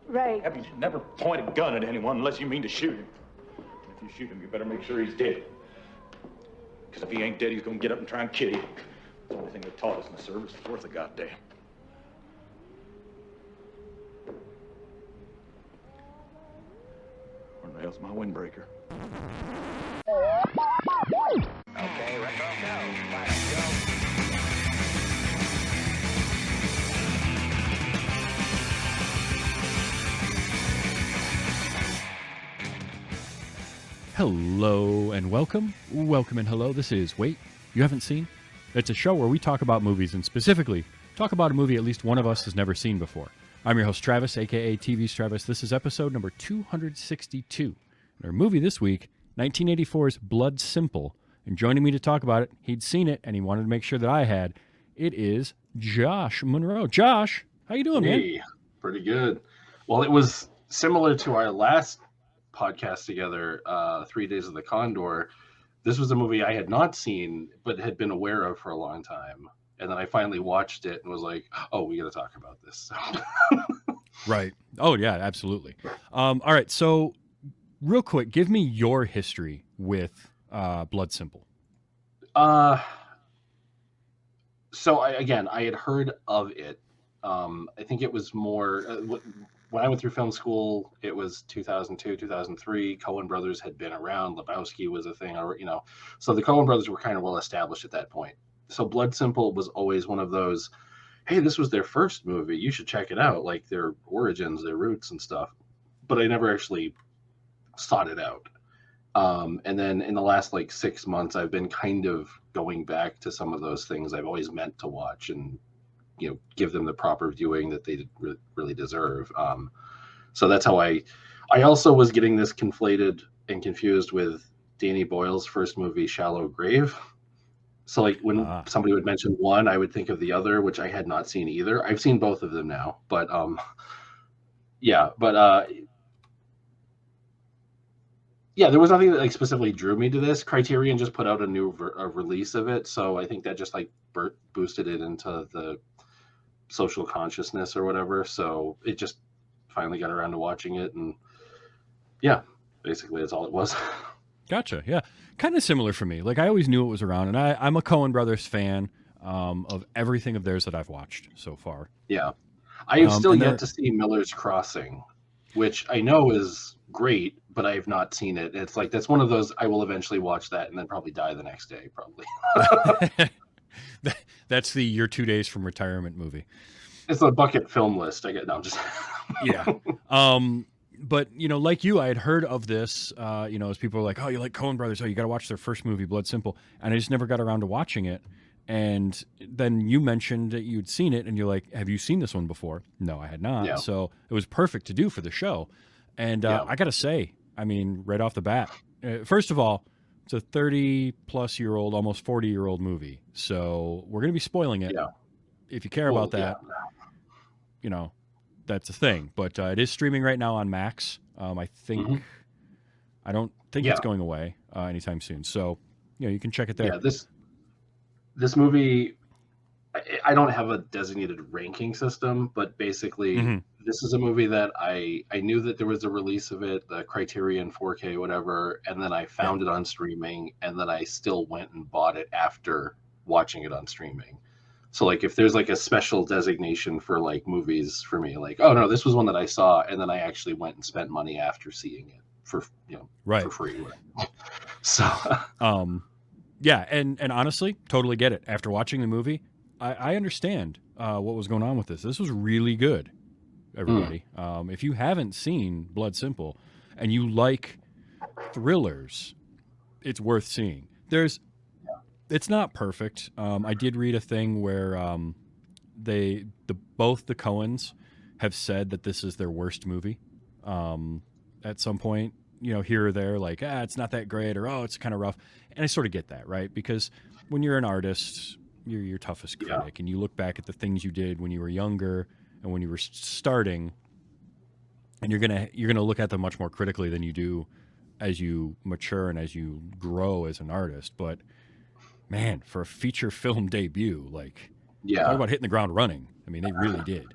Right. Abby, you should never point a gun at anyone unless you mean to shoot him. And if you shoot him, you better make sure he's dead. Because if he ain't dead, he's going to get up and try and kill you. The only thing they taught us in the service is worth a goddamn. Where the hell's my windbreaker? Okay, retro go. Let's go. Hello and welcome. Welcome and hello. This is Wait, You Haven't Seen? It's a show where we talk about movies and specifically talk about a movie at least one of us has never seen before. I'm your host, Travis, aka TV's Travis. This is episode number 262. And our movie this week, 1984's Blood Simple. And joining me to talk about it, he'd seen it and he wanted to make sure that I had. It is Josh Munro. Josh, how you doing, man? Hey, pretty good. Well, it was similar to our last podcast together, 3 Days of the Condor. This was a movie I had not seen, but had been aware of for a long time. And then I finally watched it and was like, oh, we got to talk about this. Right. Oh, yeah, absolutely. All right. So real quick, give me your history with Blood Simple. I had heard of it. I think it was more when I went through film school, it was 2002, 2003. Coen brothers had been around. Lebowski was a thing, so the Coen brothers were kind of well established at that point. So Blood Simple was always one of those, hey, this was their first movie. You should check it out, like their origins, their roots and stuff. But I never actually sought it out. And then in the last 6 months, I've been kind of going back to some of those things I've always meant to watch and, give them the proper viewing that they really deserve. So that's how I also was getting this conflated and confused with Danny Boyle's first movie, Shallow Grave. So when somebody would mention one, I would think of the other, which I had not seen either. I've seen both of them now, but there was nothing that specifically drew me to this. Criterion just put out a new release of it, so I think that just boosted it into the social consciousness or whatever. So it just finally got around to watching it, and basically that's all it was. Gotcha. Yeah, kind of similar for me. I always knew it was around, and I'm a Coen brothers fan of everything of theirs that I've watched so far. Yeah, I have still yet to see Miller's Crossing, which I know is great, but I have not seen it. It's that's one of those I will eventually watch that and then probably die the next day, probably. That's the You're 2 days from retirement movie. It's a bucket film list. I'm just yeah. But like you, I had heard of this. As people were like, "Oh, you like Coen Brothers? Oh, you got to watch their first movie, Blood Simple." And I just never got around to watching it. And then you mentioned that you'd seen it, and you're like, "Have you seen this one before?" No, I had not. Yeah. So it was perfect to do for the show. And I got to say, right off the bat, first of all, it's a 30-plus-year-old, almost 40-year-old movie. So we're going to be spoiling it. Yeah. If you care about that, that's a thing. But it is streaming right now on Max. I think I don't think it's going away anytime soon. So, you can check it there. Yeah, this movie, I don't have a designated ranking system, but basically this is a movie that I knew that there was a release of it, the Criterion 4K, whatever, and then I found it on streaming, and then I still went and bought it after watching it on streaming. So if there's a special designation for movies for me, oh no, this was one that I saw, and then I actually went and spent money after seeing it for for free. So yeah, and honestly, totally get it. After watching the movie, I understand what was going on with this. This was really good, everybody. If you haven't seen Blood Simple and you like thrillers, it's worth seeing. It's not perfect. I did read a thing where both the Coens have said that this is their worst movie. At some point, here or there, it's not that great, or it's kind of rough. And I sort of get that, right? Because when you're an artist, you're your toughest critic, and you look back at the things you did when you were younger and when you were starting, and you're gonna look at them much more critically than you do as you mature and as you grow as an artist. But man, for a feature film debut, talk about hitting the ground running. They really did.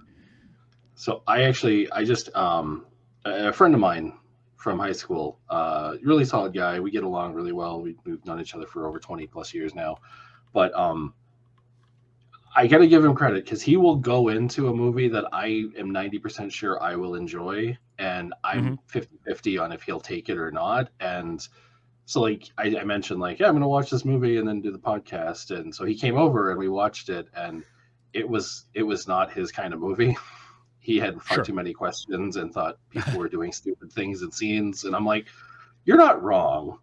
So I just a friend of mine from high school, really solid guy. We get along really well. We've known each other for over 20 plus years now. But I got to give him credit because he will go into a movie that I am 90% sure I will enjoy. And I'm 50-50 on if he'll take it or not. And so, like, I mentioned, like, yeah, I'm going to watch this movie and then do the podcast. And so he came over and we watched it. And it was not his kind of movie. He had far too many questions and thought people were doing stupid things in scenes. And I'm like, you're not wrong.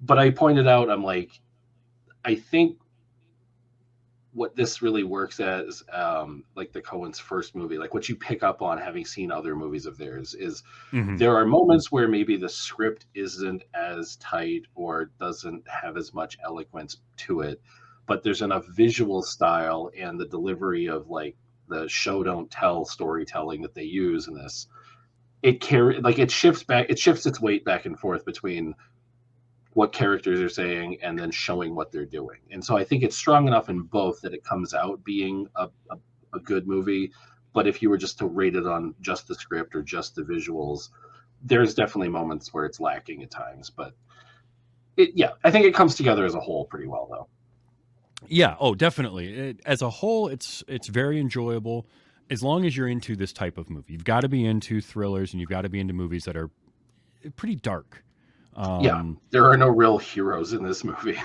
But I pointed out, I'm like, I think what this really works as, like the Coen's first movie, like what you pick up on having seen other movies of theirs is there are moments where maybe the script isn't as tight or doesn't have as much eloquence to it, but there's enough visual style and the delivery of like the show don't tell storytelling that they use in this. It shifts its weight back and forth between what characters are saying and then showing what they're doing. And so I think it's strong enough in both that it comes out being a good movie. But if you were just to rate it on just the script or just the visuals, there's definitely moments where it's lacking at times. But I think it comes together as a whole pretty well, though. Yeah. Oh, definitely. As a whole, it's very enjoyable as long as you're into this type of movie. You've got to be into thrillers and you've got to be into movies that are pretty dark. There are no real heroes in this movie.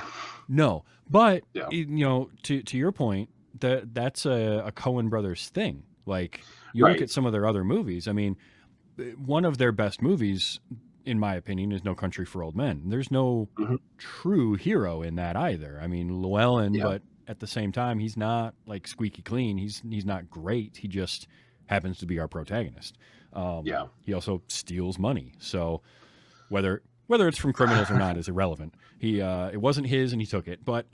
No, but you know, to your point, that's a Coen Brothers thing. Like you look at some of their other movies. I mean, one of their best movies, in my opinion, is No Country for Old Men. There's no true hero in that either. I mean, Llewellyn, but at the same time, he's not like squeaky clean. He's not great. He just happens to be our protagonist. He also steals money. So whether it's from criminals or not is irrelevant. It wasn't his and he took it. But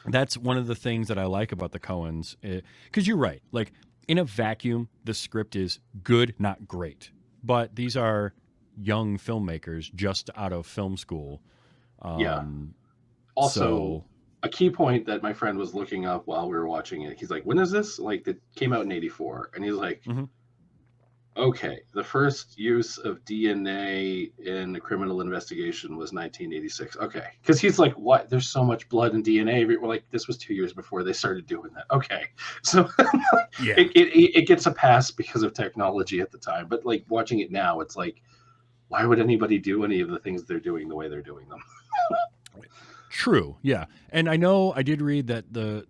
that's one of the things that I like about the Coens. Because you're right. Like in a vacuum, the script is good, not great. But these are young filmmakers just out of film school. Also, a key point that my friend was looking up while we were watching it, he's like, when is this? Like, it came out in 1984. And he's like, okay, the first use of DNA in a criminal investigation was 1986. Okay. Because he's like, what? There's so much blood and DNA. We're like, this was 2 years before they started doing that. Okay. So it gets a pass because of technology at the time. But like watching it now, it's like, why would anybody do any of the things they're doing the way they're doing them? True. Yeah. And I know I did read that the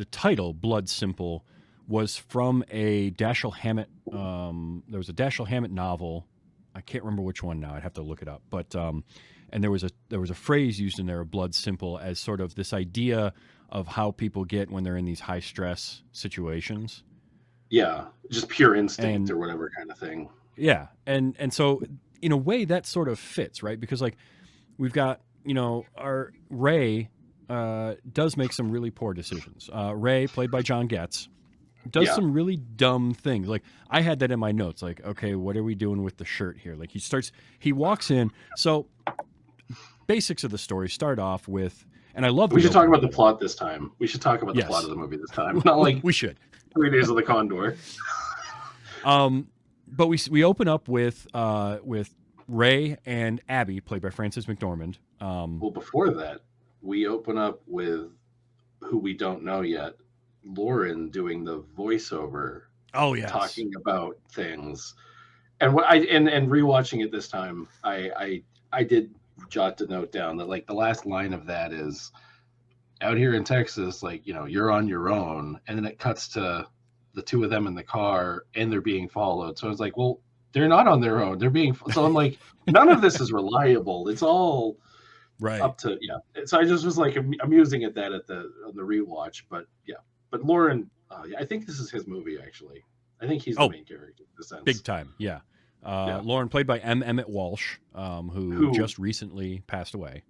title, Blood Simple, was from a Dashiell Hammett. There was a Dashiell Hammett novel. I can't remember which one now. I'd have to look it up. But and there was a phrase used in there, Blood Simple, as sort of this idea of how people get when they're in these high stress situations. Yeah, just pure instinct or whatever kind of thing. Yeah, and so in a way that sort of fits, right? Because like we've got our Ray does make some really poor decisions. Ray, played by John Getz, does some really dumb things. Like I had that in my notes. Like, okay, what are we doing with the shirt here? Like he walks in. So basics of the story start off with, and I love. We should talk about the plot this time. We should talk about the plot of the movie this time. Not like we should. 3 Days of the Condor. But we open up with Ray and Abby, played by Frances McDormand. Well, before that, we open up with who we don't know yet. Lauren doing the voiceover, talking about things, and rewatching it this time, I did jot the note down that like the last line of that is, out here in Texas, like you're on your own, and then it cuts to the two of them in the car and they're being followed. So I was like, well, they're not on their own. They're being so I'm like, none of this is reliable. It's all up to So I just was like amusing at that on the rewatch, but But Lauren, I think this is his movie, actually. I think he's the main character in the sense. Big time, yeah. Lauren, played by M. Emmett Walsh, who just recently passed away.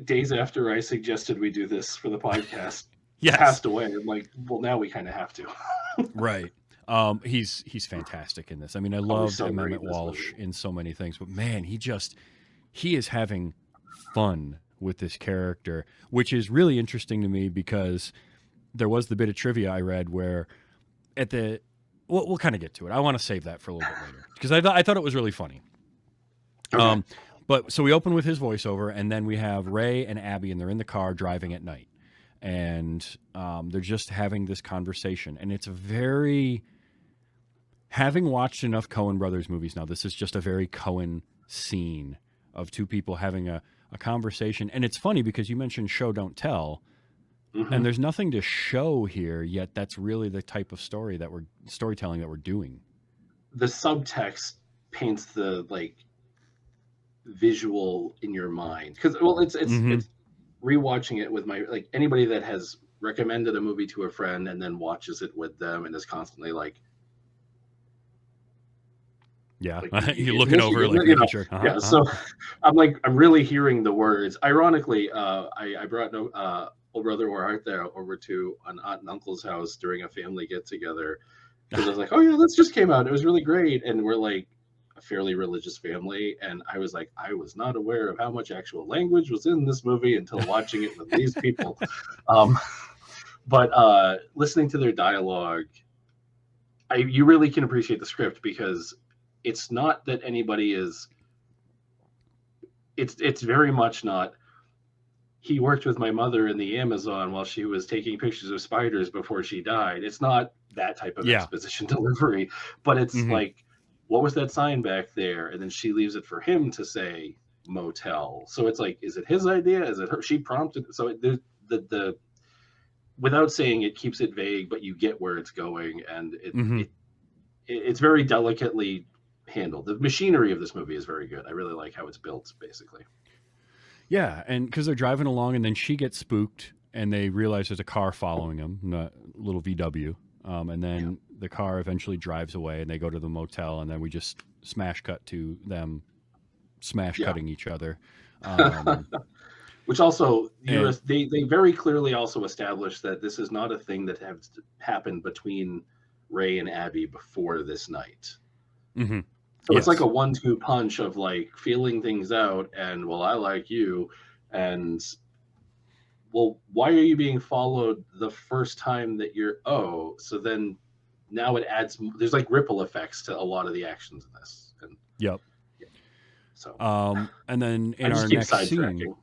Days after I suggested we do this for the podcast, yes. Passed away. I'm like, well, now we kind of have to. Right. He's fantastic in this. I mean, I love M. Emmett Walsh in so many things, but man, he is having fun with this character, which is really interesting to me because there was the bit of trivia I read where we'll kind of get to it. I want to save that for a little bit later because I thought it was really funny. Okay. But so we open with his voiceover, and then we have Ray and Abby, and they're in the car driving at night, and they're just having this conversation, and it's very. Having watched enough Coen Brothers movies now, this is just a very Coen scene of two people having a conversation. And it's funny because you mentioned show, don't tell. Mm-hmm. And there's nothing to show here, yet that's really the type of storytelling that we're doing. The subtext paints the like visual in your mind. Because it's rewatching it with my like anybody that has recommended a movie to a friend and then watches it with them and is constantly like, yeah, like, you're looking over like making sure. Yeah, so I'm really hearing the words. Ironically, I brought old brother or Art there over to an aunt and uncle's house during a family get together because I was like, oh yeah, this just came out. It was really great, and we're like a fairly religious family, and I was like, I was not aware of how much actual language was in this movie until watching it with these people. But listening to their dialogue, you really can appreciate the script because. It's not that anybody is. It's very much not. He worked with my mother in the Amazon while she was taking pictures of spiders before she died. It's not that type of exposition delivery, but it's like, what was that sign back there? And then she leaves it for him to say motel. So it's like, is it his idea? Is it her? She prompted. So the without saying it keeps it vague, but you get where it's going, and it's very delicately handled. The machinery of this movie is very good. I really like how it's built, basically. Yeah, and because they're driving along, and then she gets spooked, and they realize there's a car following them, a little VW, and then the car eventually drives away, and they go to the motel, and then we just smash cut to them cutting each other. Which also, they very clearly also established that this is not a thing that has happened between Ray and Abby before this night. Mm-hmm. So it's like a 1-2 punch of like feeling things out and, well, I like you. And, well, why are you being followed the first time that so then now it adds, there's like ripple effects to a lot of the actions in this. And, so, and then in our next scene,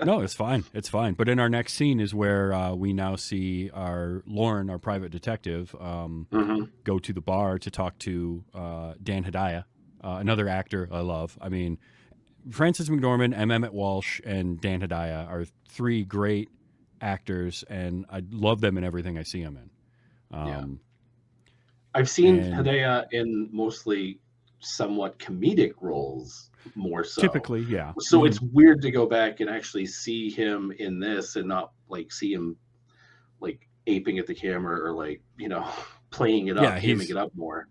no, it's fine. It's fine. But in our next scene is where we now see Lauren, our private detective, go to the bar to talk to Dan Hedaya, another actor I love. I mean, Frances McDormand, Emmett Walsh, and Dan Hedaya are three great actors, and I love them in everything I see them in. I've seen Hedaya in mostly somewhat comedic roles more so. Typically, yeah. So it's weird to go back and actually see him in this and not like see him like aping at the camera or like, playing it up, hamming it up more.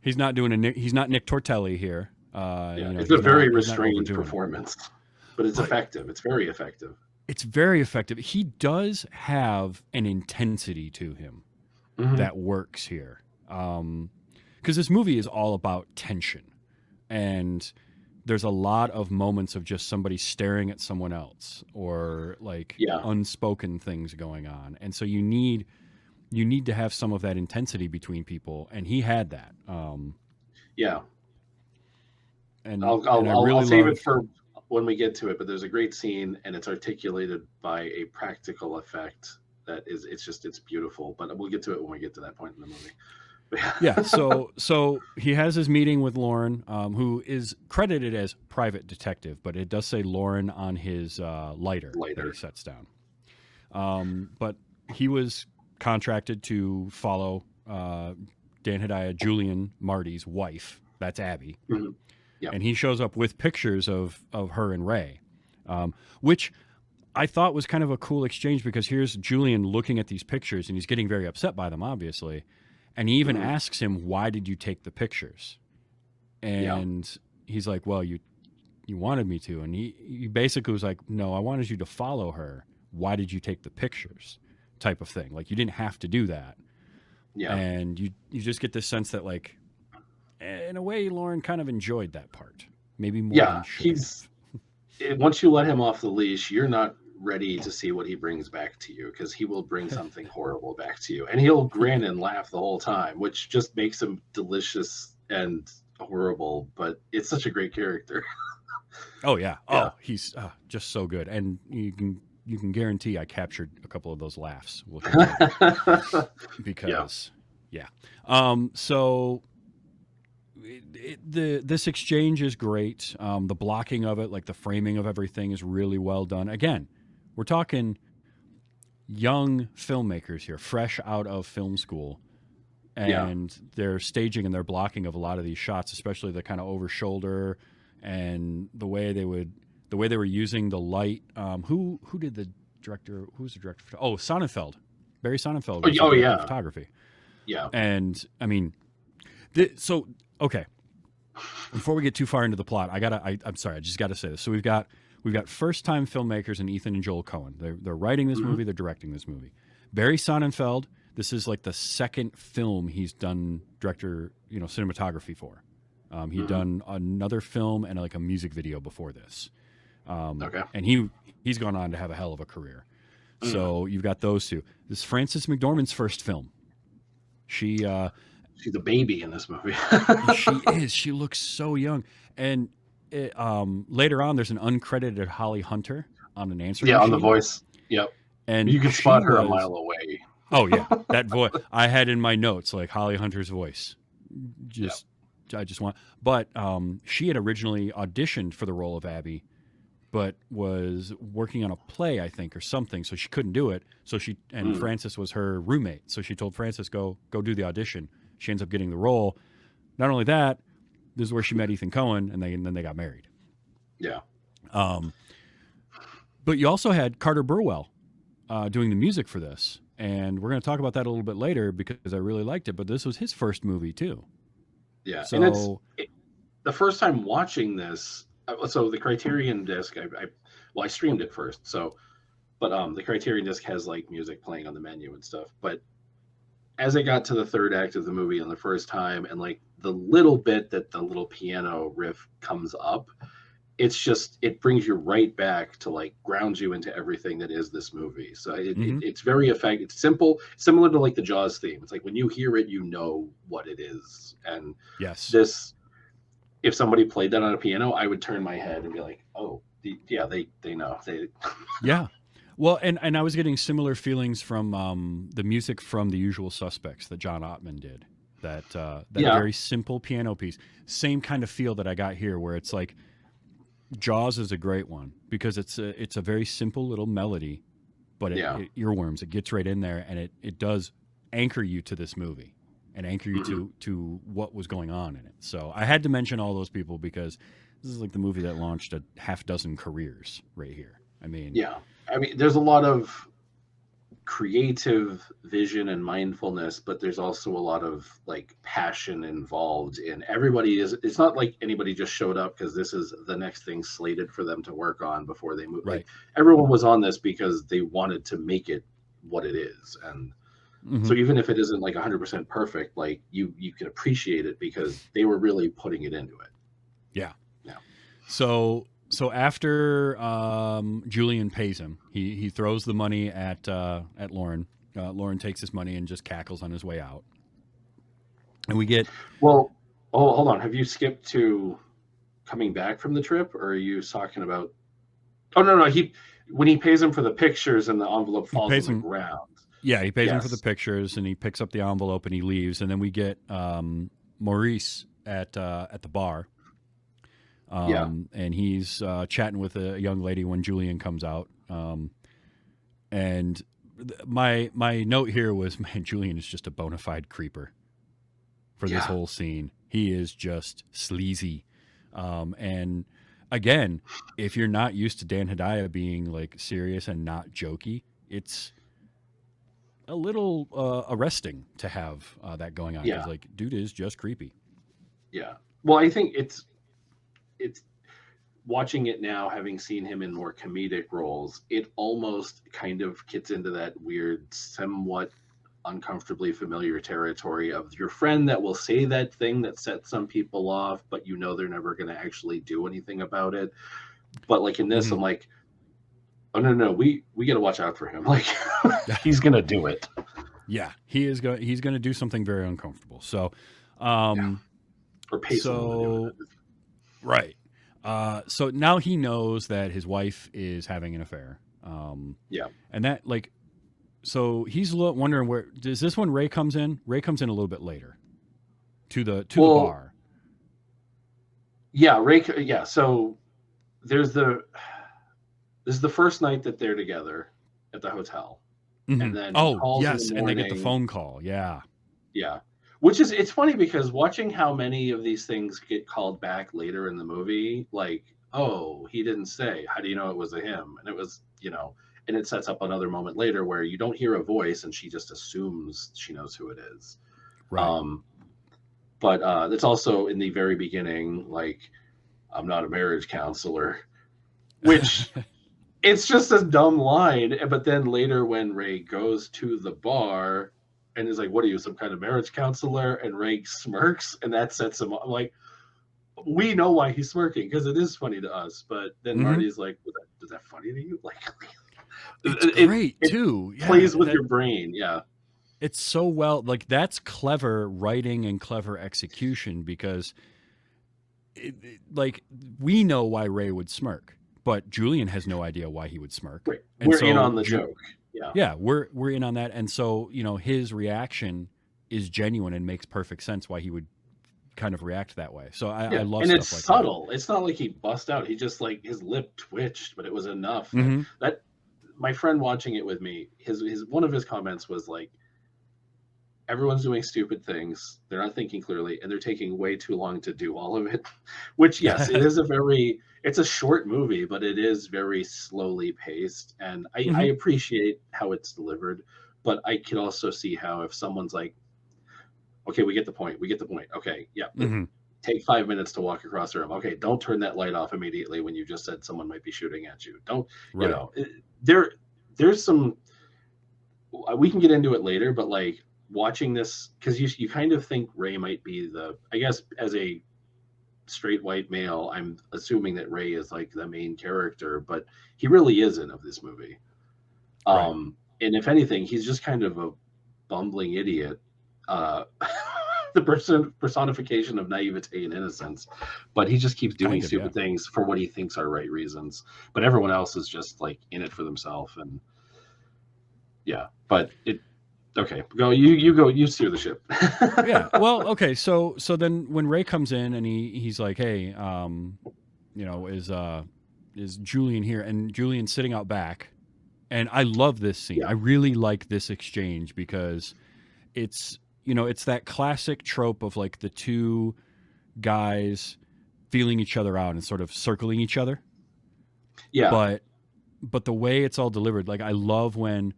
He's not doing he's not Nick Tortelli here. It's a very restrained performance, but it's effective. It's very effective. It's very effective. He does have an intensity to him that works here. Because this movie is all about tension, and there's a lot of moments of just somebody staring at someone else or like unspoken things going on. And so you need to have some of that intensity between people. And he had that. And I'll save it for when we get to it, but there's a great scene and it's articulated by a practical effect that is, it's beautiful, but we'll get to it when we get to that point in the movie. Yeah, so he has his meeting with Lauren, who is credited as private detective, but it does say Lauren on his lighter that he sets down. But he was contracted to follow Dan Hedaya, Julian Marty's wife. That's Abby. And he shows up with pictures of her and Ray, which I thought was kind of a cool exchange because here's Julian looking at these pictures, and he's getting very upset by them, obviously. And he even asks him, why did you take the pictures? And he's like, well, you wanted me to. And he basically was like, no, I wanted you to follow her. Why did you take the pictures? Type of thing. Like, you didn't have to do that. And you just get this sense that, like, in a way, Lauren kind of enjoyed that part. Maybe more than she once you let him off the leash, you're not ready to see what he brings back to you, because he will bring something horrible back to you, and he'll grin and laugh the whole time, which just makes him delicious and horrible. But it's such a great character. Oh yeah. Yeah. Oh, he's just so good, and you can guarantee I captured a couple of those laughs because yeah. So this exchange is great. The blocking of it, like the framing of everything, is really well done. Again, we're talking young filmmakers here, fresh out of film school, and their staging and their blocking of a lot of these shots, especially the kind of over shoulder and the way they were using the light. Who did the director? Who was the director? Oh, Sonnenfeld, Barry Sonnenfeld. Was the director of photography. Yeah, and I mean, so okay. Before we get too far into the plot, I'm sorry, I just got to say this. So we've got first time filmmakers in Ethan and Joel Coen. They're writing this movie. They're directing this movie. Barry Sonnenfeld. This is like the second film he's done cinematography for. He'd done another film and like a music video before this. And he's gone on to have a hell of a career. So you've got those two. This is Frances McDormand's first film. She's a baby in this movie. She is. She looks so young. And later on, there's an uncredited Holly Hunter on an answering machine. On The Voice. Yep. And you can spot her a mile away. Oh yeah, that voice I had in my notes, like Holly Hunter's voice. I just want. But she had originally auditioned for the role of Abby, but was working on a play, I think, or something, so she couldn't do it. So Frances was her roommate, so she told Frances, go do the audition. She ends up getting the role. Not only that, this is where she met Ethan Coen, and then they got married. Yeah. But you also had Carter Burwell doing the music for this, and we're going to talk about that a little bit later because I really liked it. But this was his first movie too. Yeah. So and the first time watching this. So the Criterion disc, I streamed it first. But the Criterion disc has like music playing on the menu and stuff. But as I got to the third act of the movie on the first time, and like the little bit that the little piano riff comes up, it brings you right back to like ground you into everything that is this movie. So it's very effective. It's simple, similar to like the Jaws theme. It's like when you hear it, you know what it is. And if somebody played that on a piano, I would turn my head and be like, oh, they know. Yeah. Well, and I was getting similar feelings from the music from The Usual Suspects that John Ottman did. That very simple piano piece. Same kind of feel that I got here, where it's like Jaws is a great one because it's a very simple little melody, but it earworms. It gets right in there, and it does anchor you to this movie and anchor you to what was going on in it. So I had to mention all those people because this is like the movie that launched a half dozen careers right here. I mean, there's a lot of creative vision and mindfulness, but there's also a lot of like passion involved in everybody. It's not like anybody just showed up because this is the next thing slated for them to work on before they move. Right. Like everyone was on this because they wanted to make it what it is. And so even if it isn't like 100% perfect, like you can appreciate it because they were really putting it into it. Yeah. So after Julian pays him, he throws the money at Lauren. Lauren takes his money and just cackles on his way out. And we get hold on. Have you skipped to coming back from the trip, or are you talking about? Oh no, when he pays him for the pictures and the envelope falls on the ground. Yeah, he pays him for the pictures and he picks up the envelope and he leaves. And then we get Maurice at the bar. And he's chatting with a young lady when Julian comes out. And my note here was, man, Julian is just a bona fide creeper for this whole scene. He is just sleazy. And again, if you're not used to Dan Hedaya being like serious and not jokey, it's a little arresting to have that going on. Because like, dude is just creepy. Yeah. Well, I think it's watching it now, having seen him in more comedic roles, it almost kind of gets into that weird, somewhat uncomfortably familiar territory of your friend that will say that thing that sets some people off, but you know they're never going to actually do anything about it. But like in this, I'm like, oh no, we got to watch out for him. Like he's gonna do it. Yeah, he's going to do something very uncomfortable. So, Yeah. Or pay someone to do so it. right. So now he knows that his wife is having an affair. Yeah. And that like, so he's wondering where does this one Ray comes in? Ray comes in a little bit later to the bar. Yeah, Ray. Yeah, so this is the first night that they're together at the hotel, and then he calls in the and they get the morning. phone call. Yeah, Yeah, which is it's funny because watching how many of these things get called back later in the movie, like, oh, he didn't say. How do you know it was a him? And it was, and it sets up another moment later where you don't hear a voice and she just assumes she knows who it is. right. But it's also in the very beginning, like, I'm not a marriage counselor, which it's just a dumb line. But then later when Ray goes to the bar and is like, what are you, some kind of marriage counselor? And Ray smirks, and that sets him up. Like, we know why he's smirking because it is funny to us. But then Marty's like, was that funny to you? Like, it's great too. Yeah, plays with your brain. Yeah. It's so well, like that's clever writing and clever execution because like we know why Ray would smirk, but Julian has no idea why he would smirk. Right. And we're in on the joke. Yeah. Yeah, we're in on that. And so, his reaction is genuine and makes perfect sense why he would kind of react that way. So I love and stuff it's like subtle. It's not like he bust out. He just like his lip twitched, but it was enough. Mhm. That my friend watching it with me, his one of his comments was like, everyone's doing stupid things. They're not thinking clearly, and they're taking way too long to do all of it. Which, yes, it is it's a short movie, but it is very slowly paced. And I appreciate how it's delivered, but I could also see how if someone's like, okay, we get the point. Okay, yeah. Take 5 minutes to walk across the room. Okay, don't turn that light off immediately when you just said someone might be shooting at you. Don't, Right. There's some, we can get into it later, but like, watching this, because you kind of think Ray might be I guess as a straight white male, I'm assuming that Ray is like the main character, but he really isn't of this movie. Right. And if anything, he's just kind of a bumbling idiot, the personification of naivete and innocence, but he just keeps doing stupid things for what he thinks are right reasons, but everyone else is just like in it for themselves. And yeah, but okay, go. You steer the ship. Yeah. Well, okay. So then when Ray comes in and he's like, "Hey, is Julian here?" And Julian's sitting out back, and I love this scene. Yeah. I really like this exchange because it's it's that classic trope of like the two guys feeling each other out and sort of circling each other. Yeah. But the way it's all delivered, like I love when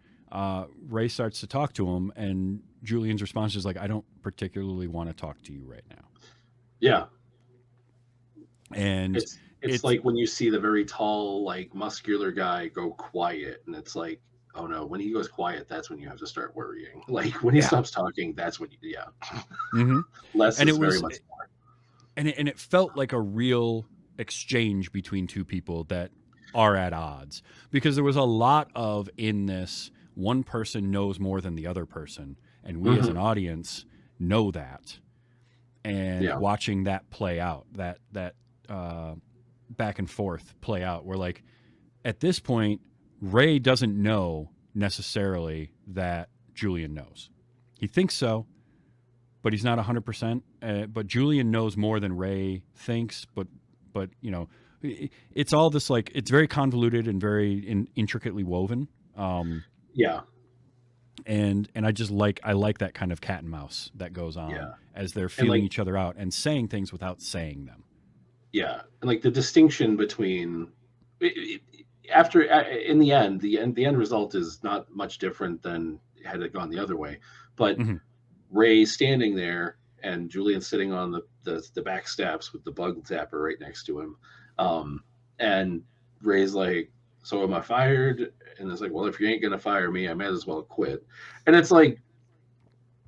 Ray starts to talk to him, and Julian's response is like, "I don't particularly want to talk to you right now." Yeah, and it's like when you see the very tall, like muscular guy go quiet, and it's like, oh no, when he goes quiet, that's when you have to start worrying. Like when he stops talking, that's when less and is very much more. And it felt like a real exchange between two people that are at odds, because there was a lot of in this. One person knows more than the other person, and we as an audience know that. And watching that play out, that back and forth play out, where like at this point, Ray doesn't know necessarily that Julian knows. He thinks so, but he's not 100%. But Julian knows more than Ray thinks. But it's all this like it's very convoluted and very intricately woven. And I just like that kind of cat and mouse that goes on as they're feeling each other out and saying things without saying them. Yeah, and like the distinction between in the end result is not much different than had it gone the other way. But Ray standing there and Julian sitting on the back steps with the bug zapper right next to him, and Ray's like, "So am I fired?" And it's like, "Well, if you ain't gonna fire me, I might as well quit." And it's like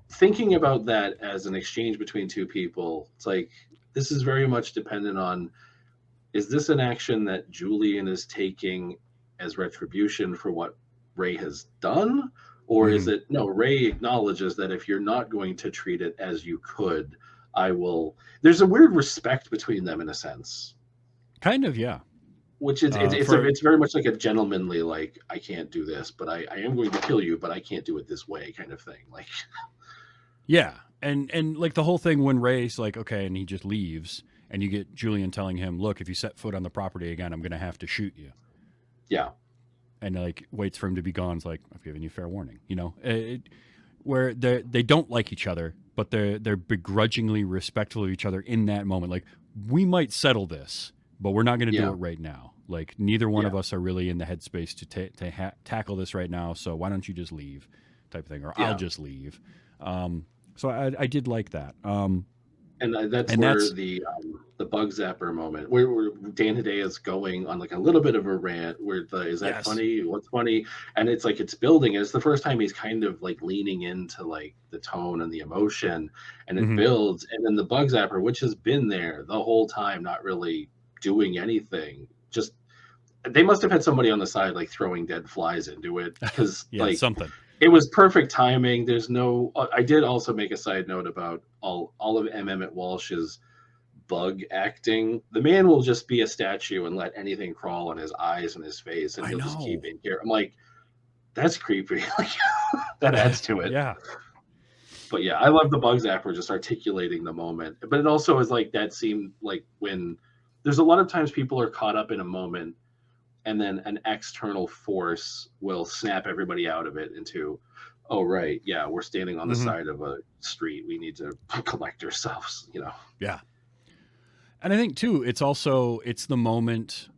thinking about that as an exchange between two people. It's like this is very much dependent on, is this an action that Julian is taking as retribution for what Ray has done? Or is it, no, Ray acknowledges that if you're not going to treat it as you could, I will. There's a weird respect between them in a sense. Kind of, yeah. Which is, it's very much like a gentlemanly, like, I can't do this, but I am going to kill you, but I can't do it this way kind of thing. Like, yeah. And like the whole thing when Ray's like, okay, and he just leaves, and you get Julian telling him, look, if you set foot on the property again, I'm going to have to shoot you. Yeah. And like waits for him to be gone. It's like, I've given you fair warning, you know, where they don't like each other, but they're begrudgingly respectful of each other in that moment. Like, we might settle this, but we're not going to do it right now. Like, neither one of us are really in the headspace to tackle this right now. So why don't you just leave, type of thing, or I'll just leave. So I did like that. And that's the bug zapper moment where Dan Hedaya is going on like a little bit of a rant where is that funny? What's funny? And it's like, it's building. It's the first time he's kind of like leaning into like the tone and the emotion, and it builds. And then the bug zapper, which has been there the whole time, not really doing anything. Just, they must have had somebody on the side like throwing dead flies into it, because like something. It was perfect timing. There's no. I did also make a side note about all of M. Emmett Walsh's bug acting. The man will just be a statue and let anything crawl on his eyes and his face, and he'll just keep in here. I'm like, that's creepy. That adds to it. Yeah. But yeah, I love the bug zapper just articulating the moment. But it also is like, that seemed like when there's a lot of times people are caught up in a moment, and then an external force will snap everybody out of it into, oh, right, yeah, we're standing on the side of a street. We need to collect ourselves, you know? Yeah. And I think, too, it's the moment,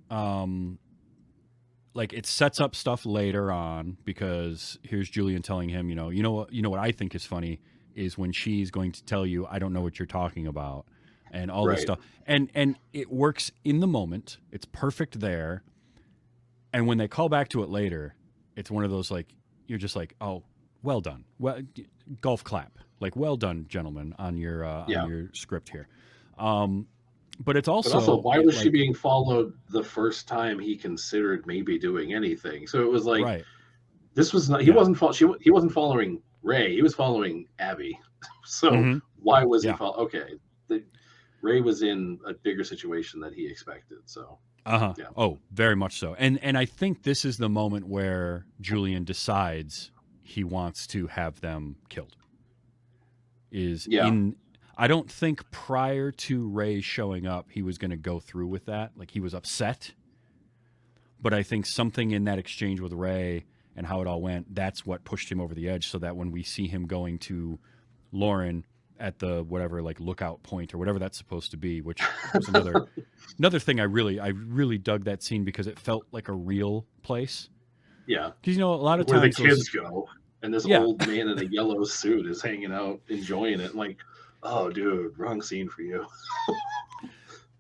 like, it sets up stuff later on, because here's Julian telling him, you know what I think is funny is when she's going to tell you, I don't know what you're talking about, and all this stuff. And it works in the moment. It's perfect there. And when they call back to it later, it's one of those, like, you're just like, oh, well done. Well, golf clap. Like, well done, gentlemen, on your script here. But it's also why was she being followed the first time he considered maybe doing anything? So it was like, this was not, he wasn't following Ray. He was following Abby. So why was he following? Okay. Ray was in a bigger situation than he expected. So. Yeah. Oh, very much so. And I think this is the moment where Julian decides he wants to have them killed. I don't think prior to Ray showing up, he was going to go through with that. Like, he was upset. But I think something in that exchange with Ray and how it all went, that's what pushed him over the edge, so that when we see him going to Lauren at the whatever, like, lookout point or whatever that's supposed to be, which was another thing I really dug that scene, because it felt like a real place. Yeah. Because, a lot of where times the kids go, and this old man in a yellow suit is hanging out, enjoying it. Like, oh, dude, wrong scene for you.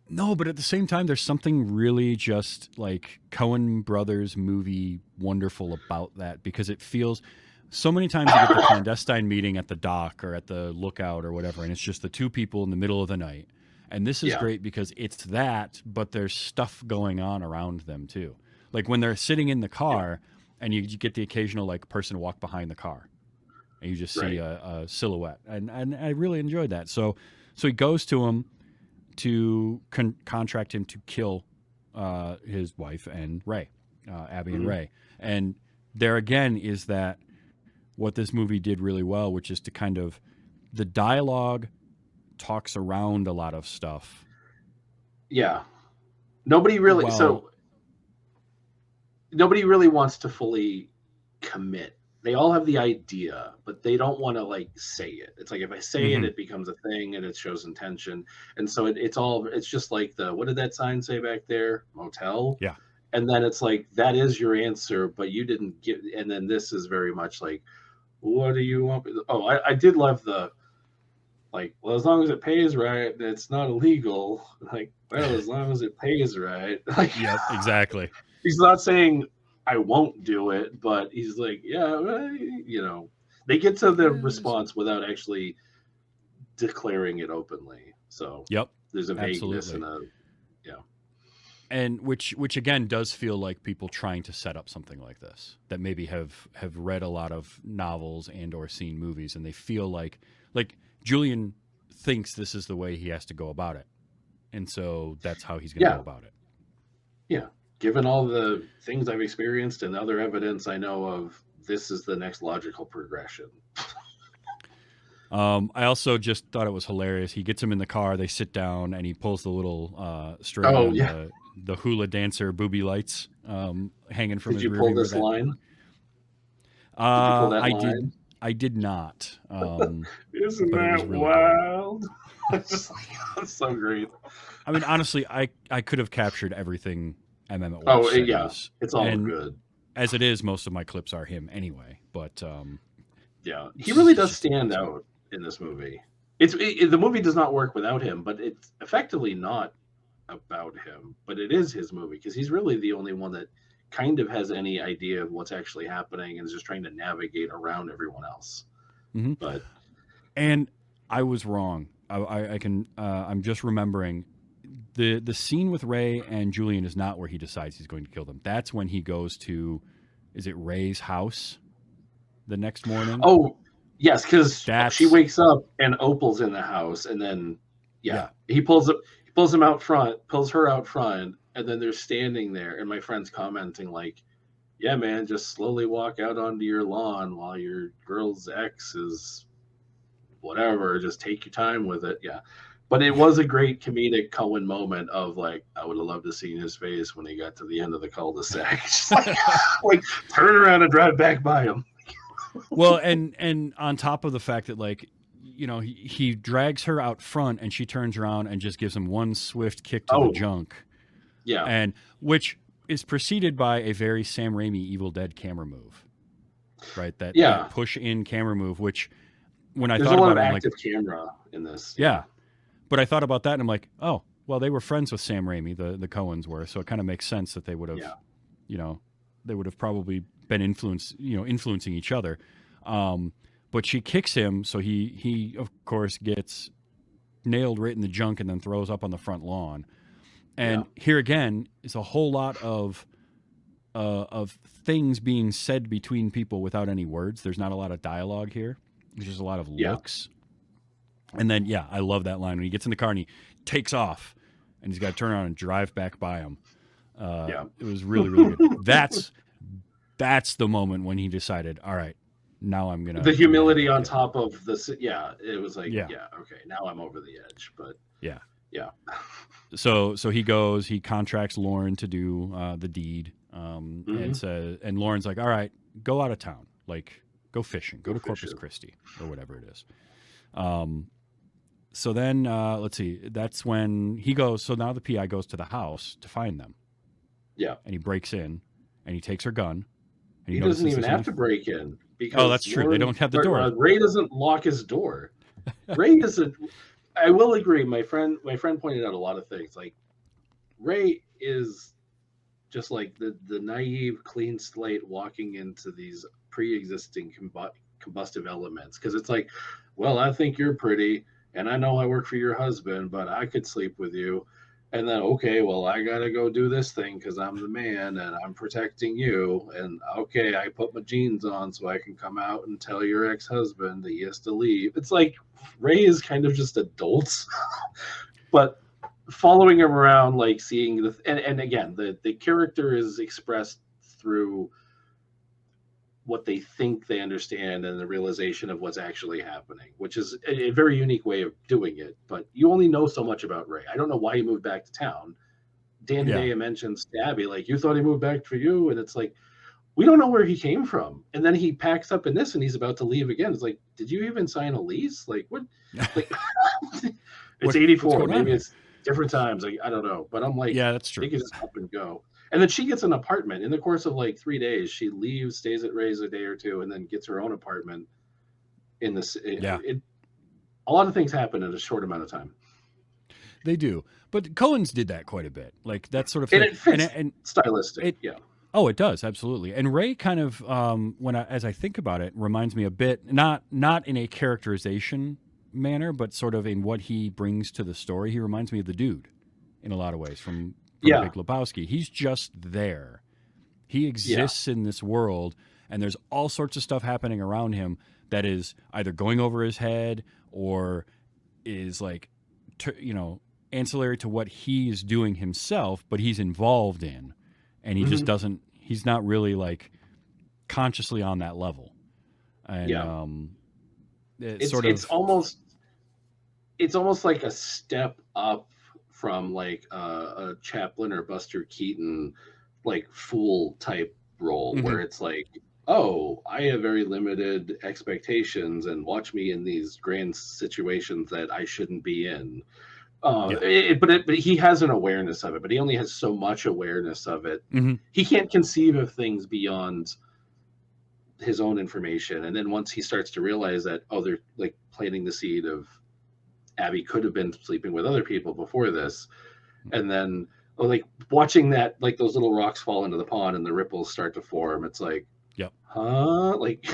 No, but at the same time, there's something really just like Coen Brothers movie wonderful about that, because it feels... So many times you get the clandestine meeting at the dock or at the lookout or whatever, and it's just the two people in the middle of the night. And this is great because it's that, but there's stuff going on around them too. Like when they're sitting in the car and you get the occasional like person walk behind the car, and you just see a silhouette. And I really enjoyed that. So he goes to him to contract him to kill his wife and Ray, Abby and Ray. And there again is that what this movie did really well, which is to kind of, the dialogue talks around a lot of stuff. Yeah. Nobody really wants to fully commit. They all have the idea, but they don't want to like say it. It's like, if I say it, it becomes a thing and it shows intention. And so it's just like what did that sign say back there? Motel? Yeah. And then it's like, that is your answer, but you didn't get, and then this is very much like, what do you want? Oh, I did love the, like, well, as long as it pays right, it's not illegal. Like, well, as long as it pays right. Like, yep, exactly. He's not saying I won't do it, but he's like, yeah, they get to the response without actually declaring it openly. So yep, there's a vagueness and and which again does feel like people trying to set up something like this, that maybe have read a lot of novels and or seen movies, and they feel like Julian thinks this is the way he has to go about it, and so that's how he's going to go about it. Yeah, given all the things I've experienced and other evidence I know of, this is the next logical progression. I also just thought it was hilarious. He gets him in the car, they sit down, and he pulls the little string on the hula dancer booby lights hanging from his rear view. Did you pull this line? Did you pull that line? I did not. Isn't that really wild? That's so great. I mean, honestly, I could have captured everything MM at once. Oh, yeah. It's all good. As it is, most of my clips are him anyway. But yeah, he really does stand out in this movie. The movie does not work without him, but it's effectively not about him. But it is his movie because he's really the only one that kind of has any idea of what's actually happening and is just trying to navigate around everyone else. Mm-hmm. And I was wrong. I'm just remembering the scene with Ray and Julian is not where he decides he's going to kill them. That's when he goes to, is it Ray's house the next morning? Oh, yes, because she wakes up and Opal's in the house, and then he pulls her out front, and then they're standing there, and my friend's commenting like, "Yeah, man, just slowly walk out onto your lawn while your girl's ex is whatever. Just take your time with it." Yeah. But it was a great comedic Coen moment of like, I would have loved to see his face when he got to the end of the cul-de-sac. Just like turn around and drive back by him. Well, and on top of the fact that like, you know, he drags her out front and she turns around and just gives him one swift kick to the junk. Yeah. And which is preceded by a very Sam Raimi Evil Dead camera move. Right? That push in camera move, which when I There's thought a lot about of it, active camera in this. Yeah. But I thought about that and I'm like, oh, well, they were friends with Sam Raimi, the Coens were, so it kind of makes sense that they would have, you know, they would have probably been influencing each other. But she kicks him, so he of course gets nailed right in the junk and then throws up on the front lawn. And here again is a whole lot of things being said between people without any words. There's not a lot of dialogue here. There's just a lot of looks. And then, I love that line when he gets in the car and he takes off and he's got to turn around and drive back by him. It was really, really good. That's the moment when he decided, all right, now I'm going to... The humility on top of this. Yeah, it was like, okay, now I'm over the edge. But yeah. So he goes, he contracts Lauren to do the deed. And Lauren's like, all right, go out of town. Like, go fishing. Go to Corpus Christi or whatever it is. So then, let's see, that's when he goes, so now the PI goes to the house to find them. Yeah. And he breaks in, and he takes her gun. And he doesn't even have to break in. Because that's true. They don't have the door. Ray doesn't lock his door. Ray doesn't... I will agree. My friend pointed out a lot of things. Like, Ray is just like the naive, clean slate walking into these pre-existing combustive elements. Because it's like, well, I think you're pretty, and I know I work for your husband, but I could sleep with you. And then, okay, well, I got to go do this thing because I'm the man and I'm protecting you. And okay, I put my jeans on so I can come out and tell your ex-husband that he has to leave. It's like Ray is kind of just adults, but following him around, like seeing and again, the character is expressed through what they think they understand and the realization of what's actually happening, which is a very unique way of doing it. But you only know so much about Ray. I don't know why he moved back to town. Danny Day mentions Stabby, like, you thought he moved back for you? And it's like, we don't know where he came from. And then he packs up in this and he's about to leave again. It's like, did you even sign a lease? Like, what? Like, it's 84. Maybe it's different times. Like, I don't know. But I'm like, that's true. They can just up and go. And then she gets an apartment in the course of like 3 days. She leaves, stays at Ray's a day or two, and then gets her own apartment in this. A lot of things happen in a short amount of time. They do. But Coen's did that quite a bit. Like that sort of thing. And it fits stylistic. Oh, it does. Absolutely. And Ray kind of, as I think about it, reminds me a bit, not in a characterization manner, but sort of in what he brings to the story. He reminds me of the Dude in a lot of ways from from Yeah. Big Lebowski. He's just there. He exists in this world, and there's all sorts of stuff happening around him that is either going over his head or is like, ancillary to what he's doing himself, but he's involved in, and he just doesn't. He's not really like consciously on that level, and it's almost like a step up from like a Chaplin or Buster Keaton like fool type role where it's like, oh, I have very limited expectations and watch me in these grand situations that I shouldn't be in. But he has an awareness of it, but he only has so much awareness of it. He can't conceive of things beyond his own information. And then once he starts to realize that, oh, they're like planting the seed of Abby could have been sleeping with other people before this. And then like watching that, like those little rocks fall into the pond and the ripples start to form. It's like, like,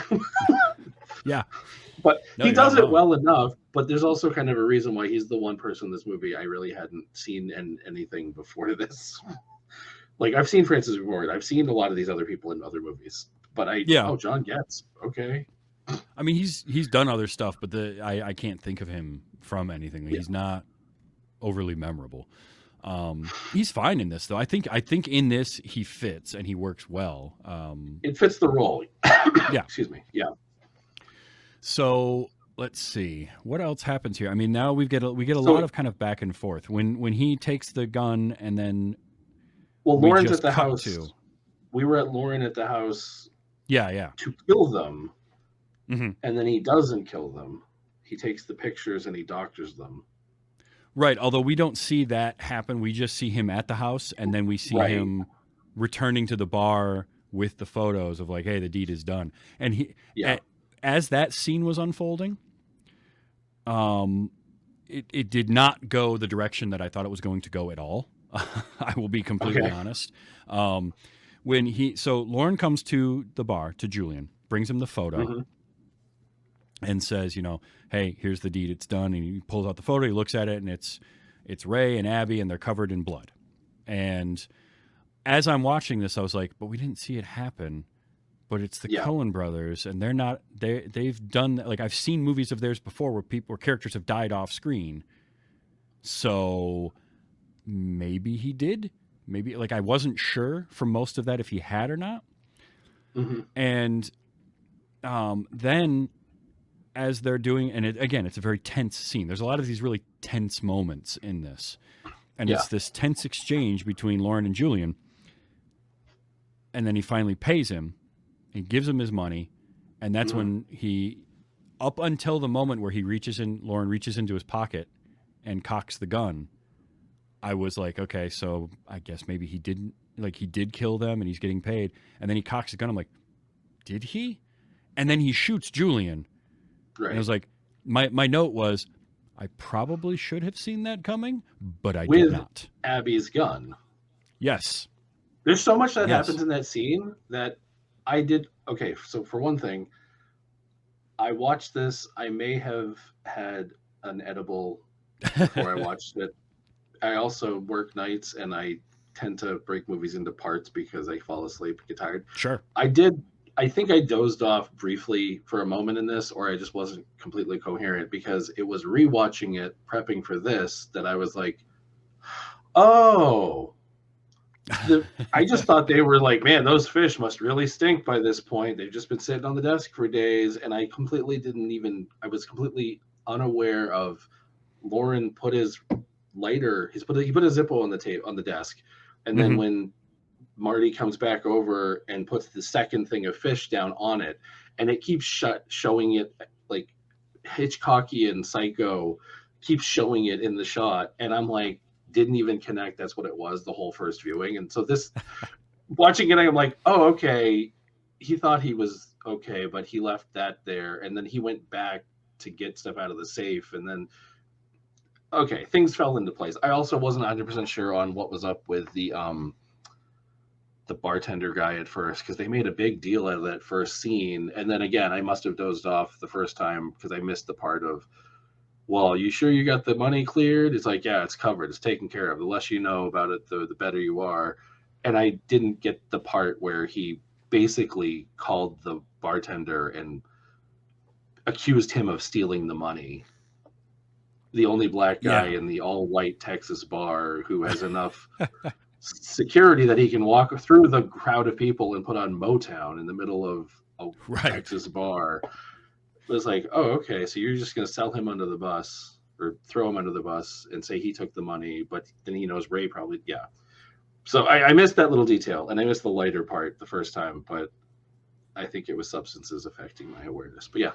but he does it well enough. But there's also kind of a reason why he's the one person in this movie I really hadn't seen anything before this. Like I've seen Francis Ford, I've seen a lot of these other people in other movies, but John Getz, okay. I mean, he's done other stuff, but I can't think of him from anything. He's not overly memorable. He's fine in this though. I think in this he fits and he works well. It fits the role. Excuse me. Yeah. So let's see what else happens here. I mean, now we get a lot of kind of back and forth when he takes the gun and then. Well, Lauren's at the house. We were at Lauren at the house. Yeah. To kill them, and then he doesn't kill them. He takes the pictures and he doctors them. Right. Although we don't see that happen, we just see him at the house, and then we see him returning to the bar with the photos of like, hey, the deed is done. And he, as that scene was unfolding, it did not go the direction that I thought it was going to go at all. I will be completely honest. So Lauren comes to the bar to Julian, brings him the photo, and says, hey, here's the deed, it's done. And he pulls out the photo, he looks at it, and it's Ray and Abby, and they're covered in blood. And as I'm watching this, I was like, but we didn't see it happen. But it's the Coen brothers, and they've done, like, I've seen movies of theirs before where characters have died off screen. So maybe he did. Maybe, like, I wasn't sure for most of that if he had or not. And then as they're doing, and it's a very tense scene. There's a lot of these really tense moments in this. And it's this tense exchange between Lauren and Julian. And then he finally pays him. He gives him his money. And that's when up until the moment where Lauren reaches into his pocket and cocks the gun, I was like, okay, so I guess maybe he did kill them and he's getting paid. And then he cocks the gun. I'm like, did he? And then he shoots Julian. Right. And I was like, my note was, I probably should have seen that coming, but I did not. With Abby's gun. Yes. There's so much that happens in that scene that I did. Okay, so for one thing, I watched this. I may have had an edible before I watched it. I also work nights, and I tend to break movies into parts because I fall asleep and get tired. Sure. I think I dozed off briefly for a moment in this, or I just wasn't completely coherent because it was rewatching it, prepping for this, that I was like, oh, I just thought they were like, man, those fish must really stink by this point. They've just been sitting on the desk for days. And I was completely unaware of Lauren put his lighter, he put a Zippo on the desk. And then when Marty comes back over and puts the second thing of fish down on it, and it keeps showing it like Hitchcocky and Psycho keeps showing it in the shot. And I'm like, didn't even connect. That's what it was the whole first viewing. And so this watching it, I'm like, oh, okay. He thought he was okay, but he left that there. And then he went back to get stuff out of the safe. And then, okay, things fell into place. I also wasn't 100% sure on what was up with the bartender guy at first, because they made a big deal out of that first scene. And then again, I must have dozed off the first time because I missed the part of well, you sure you got the money cleared? It's like, yeah, it's covered. It's taken care of. The less you know about it, the better you are. And I didn't get the part where he basically called the bartender and accused him of stealing the money. The only black guy Yeah. in the all white Texas bar who has enough security that he can walk through the crowd of people and put on Motown in the middle of a Right. Texas bar. It was like, oh, okay, so you're just going to sell him under the bus or throw him under the bus and say he took the money, but then he knows Ray probably, yeah. So I missed that little detail, and I missed the lighter part the first time, but I think it was substances affecting my awareness. But yeah,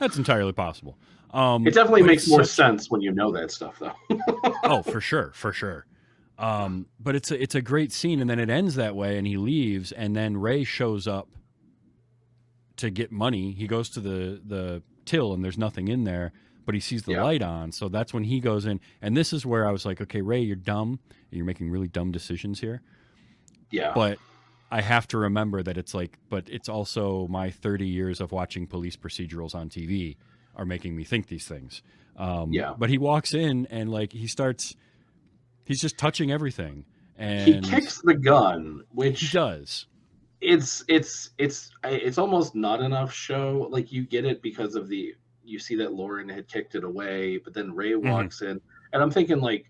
That's entirely possible. it definitely but makes it's more such- sense when you know that stuff, though. Oh, for sure, for sure. But it's a great scene, and then it ends that way, and he leaves, and then Ray shows up to get money. He goes to the till, and there's nothing in there, but he sees the Yeah. light on, so that's when he goes in. And this is where I was like, okay, Ray, you're dumb. You're making really dumb decisions here. Yeah. But I have to remember that it's like, but it's also my 30 years of watching police procedurals on TV are making me think these things. Yeah. But he walks in and like he's just touching everything, and He kicks the gun, he which does. it's almost not enough show. Like you get it because of you see that Lauren had kicked it away, but then Ray walks in, and I'm thinking like,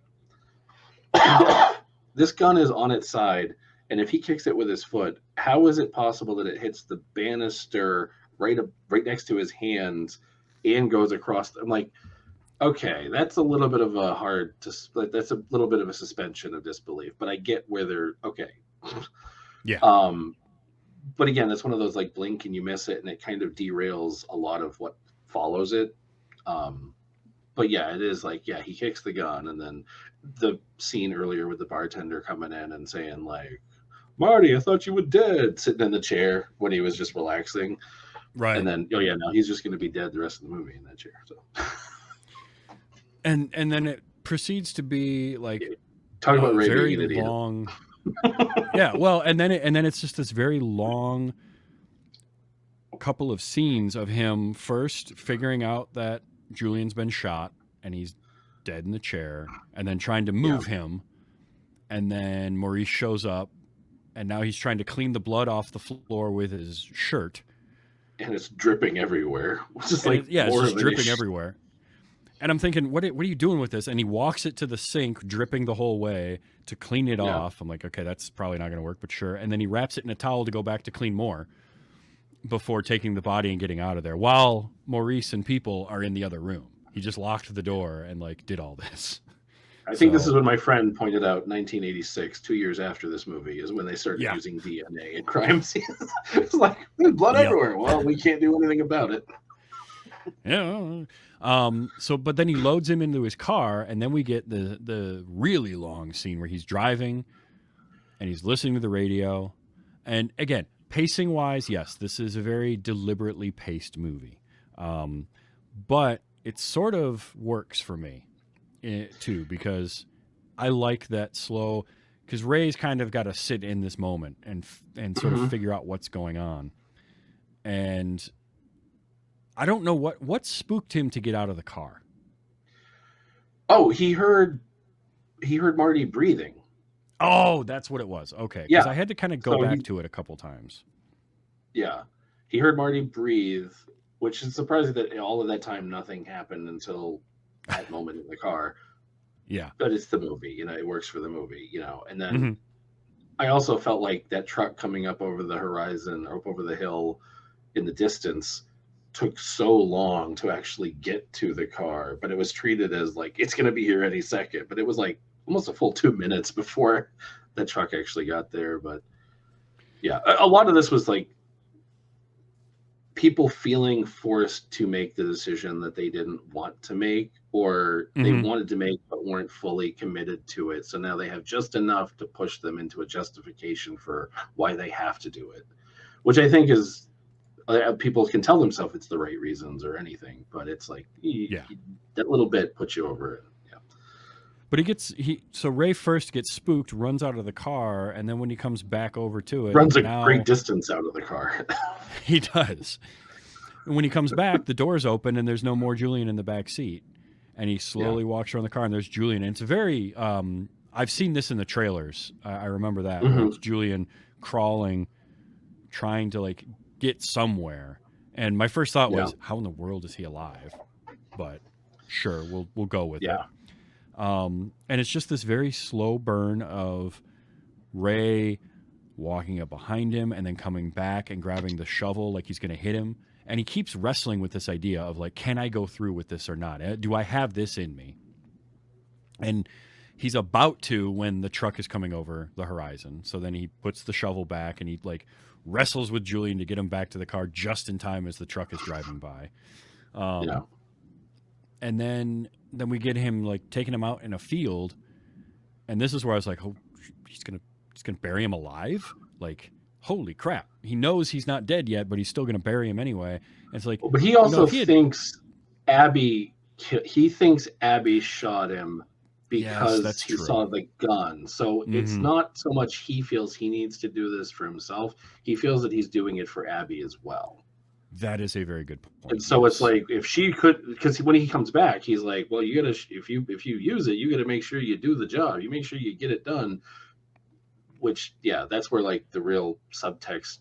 this gun is on its side, and if he kicks it with his foot, how is it possible that it hits the banister right next to his hands and goes across? I'm like, okay, that's a little bit of that's a little bit of a suspension of disbelief, but I get where they're okay. Yeah. But again, it's one of those like blink and you miss it, and it kind of derails a lot of what follows it. But yeah, it is like, yeah, he kicks the gun, and then the scene earlier with the bartender coming in and saying like, Marty, I thought you were dead, sitting in the chair when he was just relaxing. Right. And then, oh yeah, no, he's just going to be dead the rest of the movie in that chair. So, and then it proceeds to be like talk about Ray very being an idiot. long. Yeah, well, and then it's just this very long couple of scenes of him first figuring out that Julian's been shot and he's dead in the chair, and then trying to move him, and then Maurice shows up, and now he's trying to clean the blood off the floor with his shirt, and it's dripping everywhere. It's just and like it's more just of an dripping issue. everywhere. And I'm thinking, what are you doing with this? And he walks it to the sink, dripping the whole way to clean it off. I'm like, okay, that's probably not going to work, but sure. And then he wraps it in a towel to go back to clean more before taking the body and getting out of there, while Maurice and people are in the other room. He just locked the door and like did all this. I think this is when my friend pointed out 1986, 2 years after this movie, is when they started Yeah. using DNA in crime scenes. It's like, there's blood Yep. everywhere. Well, we can't do anything about it. Yeah. So, but then he loads him into his car, and then we get the really long scene where he's driving and he's listening to the radio. And again, pacing wise, yes, this is a very deliberately paced movie. But it sort of works for me too, because I like that slow, because Ray's kind of got to sit in this moment and sort of figure out what's going on. And I don't know what spooked him to get out of the car. Oh, he heard Marty breathing. Oh, that's what it was. Okay. Yeah. Because I had to kind of go So back he- to it a couple times. Yeah. He heard Marty breathe, which is surprising that all of that time nothing happened until that moment in the car. Yeah. But it's the movie, it works for the movie, And then Mhm. I also felt like that truck coming up over the horizon or up over the hill in the distance took so long to actually get to the car, but it was treated as like it's going to be here any second. But it was like almost a full 2 minutes before the truck actually got there. But yeah, a lot of this was like people feeling forced to make the decision that they didn't want to make, or they Mhm. wanted to make but weren't fully committed to it. So now they have just enough to push them into a justification for why they have to do it, which I think is people can tell themselves it's the right reasons or anything, but it's like that little bit puts you over it. Yeah. But so Ray first gets spooked, runs out of the car, and then when he comes back over to it, Runs a now great distance out of the car. he does. And when he comes back, the door's open and there's no more Julian in the back seat. and he slowly walks around the car, and there's Julian. And it's a very I've seen this in the trailers. I remember that where it's Julian crawling, trying to like get somewhere. And my first thought was, how in the world is he alive? But sure, we'll go with it. And it's just this very slow burn of Ray walking up behind him and then coming back and grabbing the shovel like he's going to hit him. And he keeps wrestling with this idea of like, can I go through with this or not? Do I have this in me? And he's about to when the truck is coming over the horizon. So then he puts the shovel back and he like wrestles with Julian to get him back to the car just in time as the truck is driving by. And then we get him like taking him out in a field. And this is where I was like, oh, he's going to bury him alive? Like, holy crap. He knows he's not dead yet, but he's still going to bury him anyway. And it's like, but he also thinks Abby shot him because he saw the gun. So it's not so much he feels he needs to do this for himself. He feels that he's doing it for Abby as well. That is a very good point. And so it's like, if she could, because when he comes back, he's like, well, you gotta, if you use it, you gotta make sure you do the job. You make sure you get it done. Which, that's where like the real subtext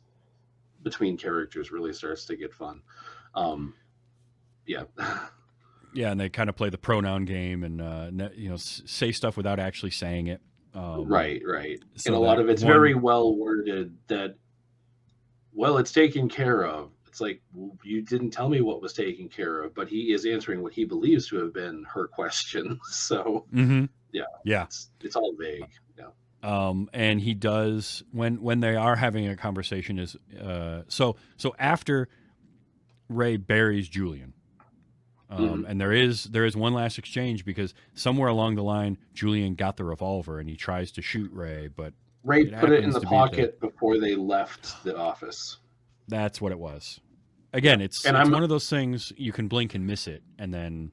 between characters really starts to get fun. And they kind of play the pronoun game and say stuff without actually saying it. Right. So and a lot of it's very well worded that, well, it's taken care of. It's like, well, you didn't tell me what was taken care of, but he is answering what he believes to have been her question. So it's all vague. And he does when they are having a conversation is so after Ray buries Julian, and there is one last exchange because somewhere along the line Julian got the revolver and he tries to shoot Ray, but Ray put it in the pocket before they left the office. That's what it was. Again, it's one of those things you can blink and miss it, and then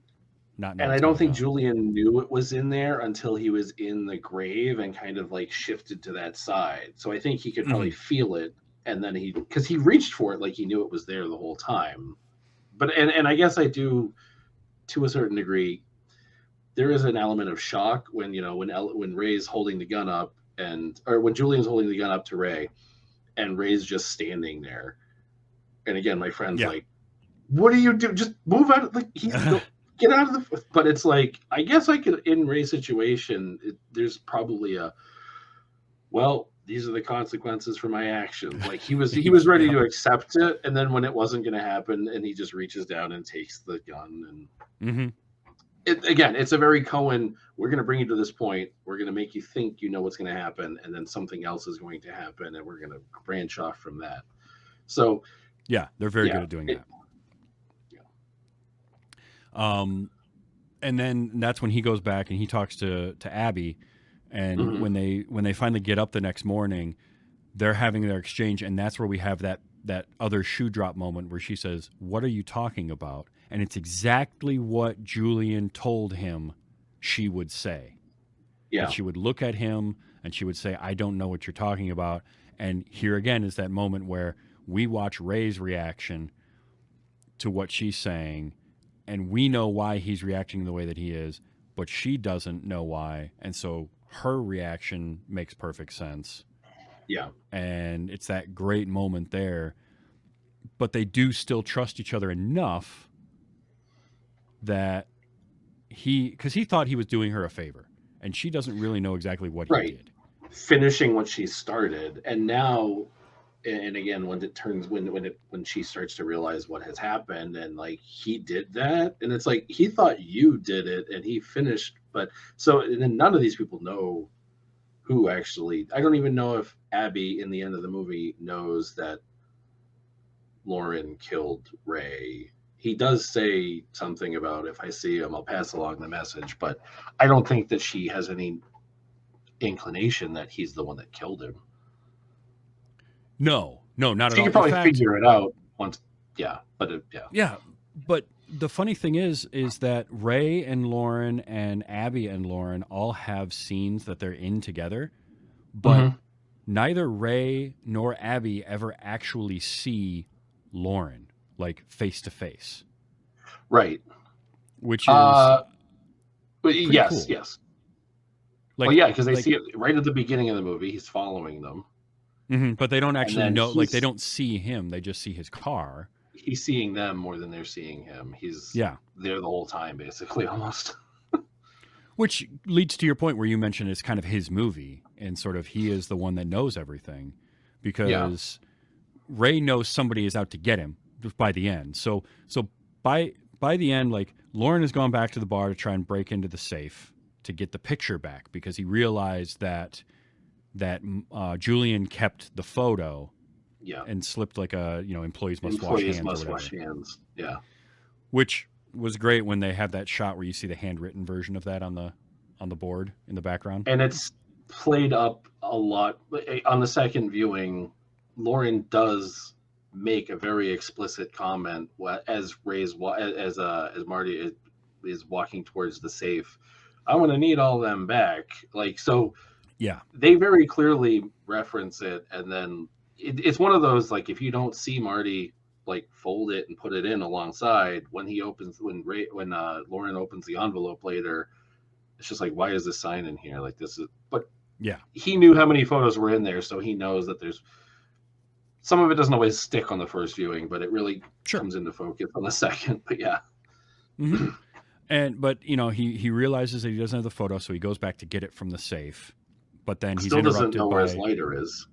not know. And I don't think Julian knew it was in there until he was in the grave and kind of like shifted to that side. So I think he could probably feel it, and then because he reached for it like he knew it was there the whole time. But and I guess I do, to a certain degree, there is an element of shock when when Ray's holding the gun up or when Julian's holding the gun up to Ray, and Ray's just standing there. And again, my friend's like, "What do you do? Just move out! Get out of the." But it's like, I guess I could, in Ray's situation, there's probably these are the consequences for my actions. Like he was ready to accept it, and then when it wasn't going to happen, and he just reaches down and takes the gun. And again, it's a very Coen. We're going to bring you to this point. We're going to make you think you know what's going to happen, and then something else is going to happen, and we're going to branch off from that. So. Yeah, they're very good at doing that. And then that's when he goes back and he talks to Abby, and when they finally get up the next morning, they're having their exchange, and that's where we have that other shoe drop moment where she says, "What are you talking about?" And it's exactly what Julian told him she would say. Yeah, and she would look at him and she would say, "I don't know what you're talking about." And here again is that moment where we watch Ray's reaction to what she's saying, and we know why he's reacting the way that he is, but she doesn't know why. And so her reaction makes perfect sense. Yeah. And it's that great moment there. But they do still trust each other enough that because he thought he was doing her a favor, and she doesn't really know exactly what he did. Finishing what she started. And now, and again, when she starts to realize what has happened, and like he did that, and it's like he thought you did it, and he finished. But so, and then none of these people know who actually. I don't even know if Abby, in the end of the movie, knows that Lauren killed Ray. He does say something about, if I see him, I'll pass along the message, but I don't think that she has any inclination that he's the one that killed him. No, not at all. You can probably figure it out once. Yeah, but but the funny thing is that Ray and Lauren and Abby and Lauren all have scenes that they're in together, but neither Ray nor Abby ever actually see Lauren like face to face. Right. Which is But pretty yes, cool. yes. Like, Well, yeah, because they like, see it right at the beginning of the movie. He's following them, but they don't and actually then know. Like, they don't see him. They just see his car. he's seeing them more than they're seeing him. He's Yeah. there the whole time, basically, almost. Which leads to your point where you mentioned it's kind of his movie, and sort of he is the one that knows everything, because Ray knows somebody is out to get him by the end. So by the end, like, Lauren has gone back to the bar to try and break into the safe to get the picture back, because he realized that Julian kept the photo. Yeah. And slipped like a, employees must wash hands. Yeah. Which was great when they have that shot where you see the handwritten version of that on the board in the background. And it's played up a lot on the second viewing. Lauren does make a very explicit comment as Marty is walking towards the safe. I'm going to need all them back. Like, so Yeah. they very clearly reference it. And then it's one of those, like, if you don't see Marty like fold it and put it in alongside, when Lauren opens the envelope later, it's just like, why is this sign in here? Like, this is, but Yeah. he knew how many photos were in there, so he knows that there's some of it doesn't always stick on the first viewing, but it really comes into focus on the second. But yeah. But he realizes that he doesn't have the photo, so he goes back to get it from the safe. But then he's still interrupted doesn't know by where his lighter is.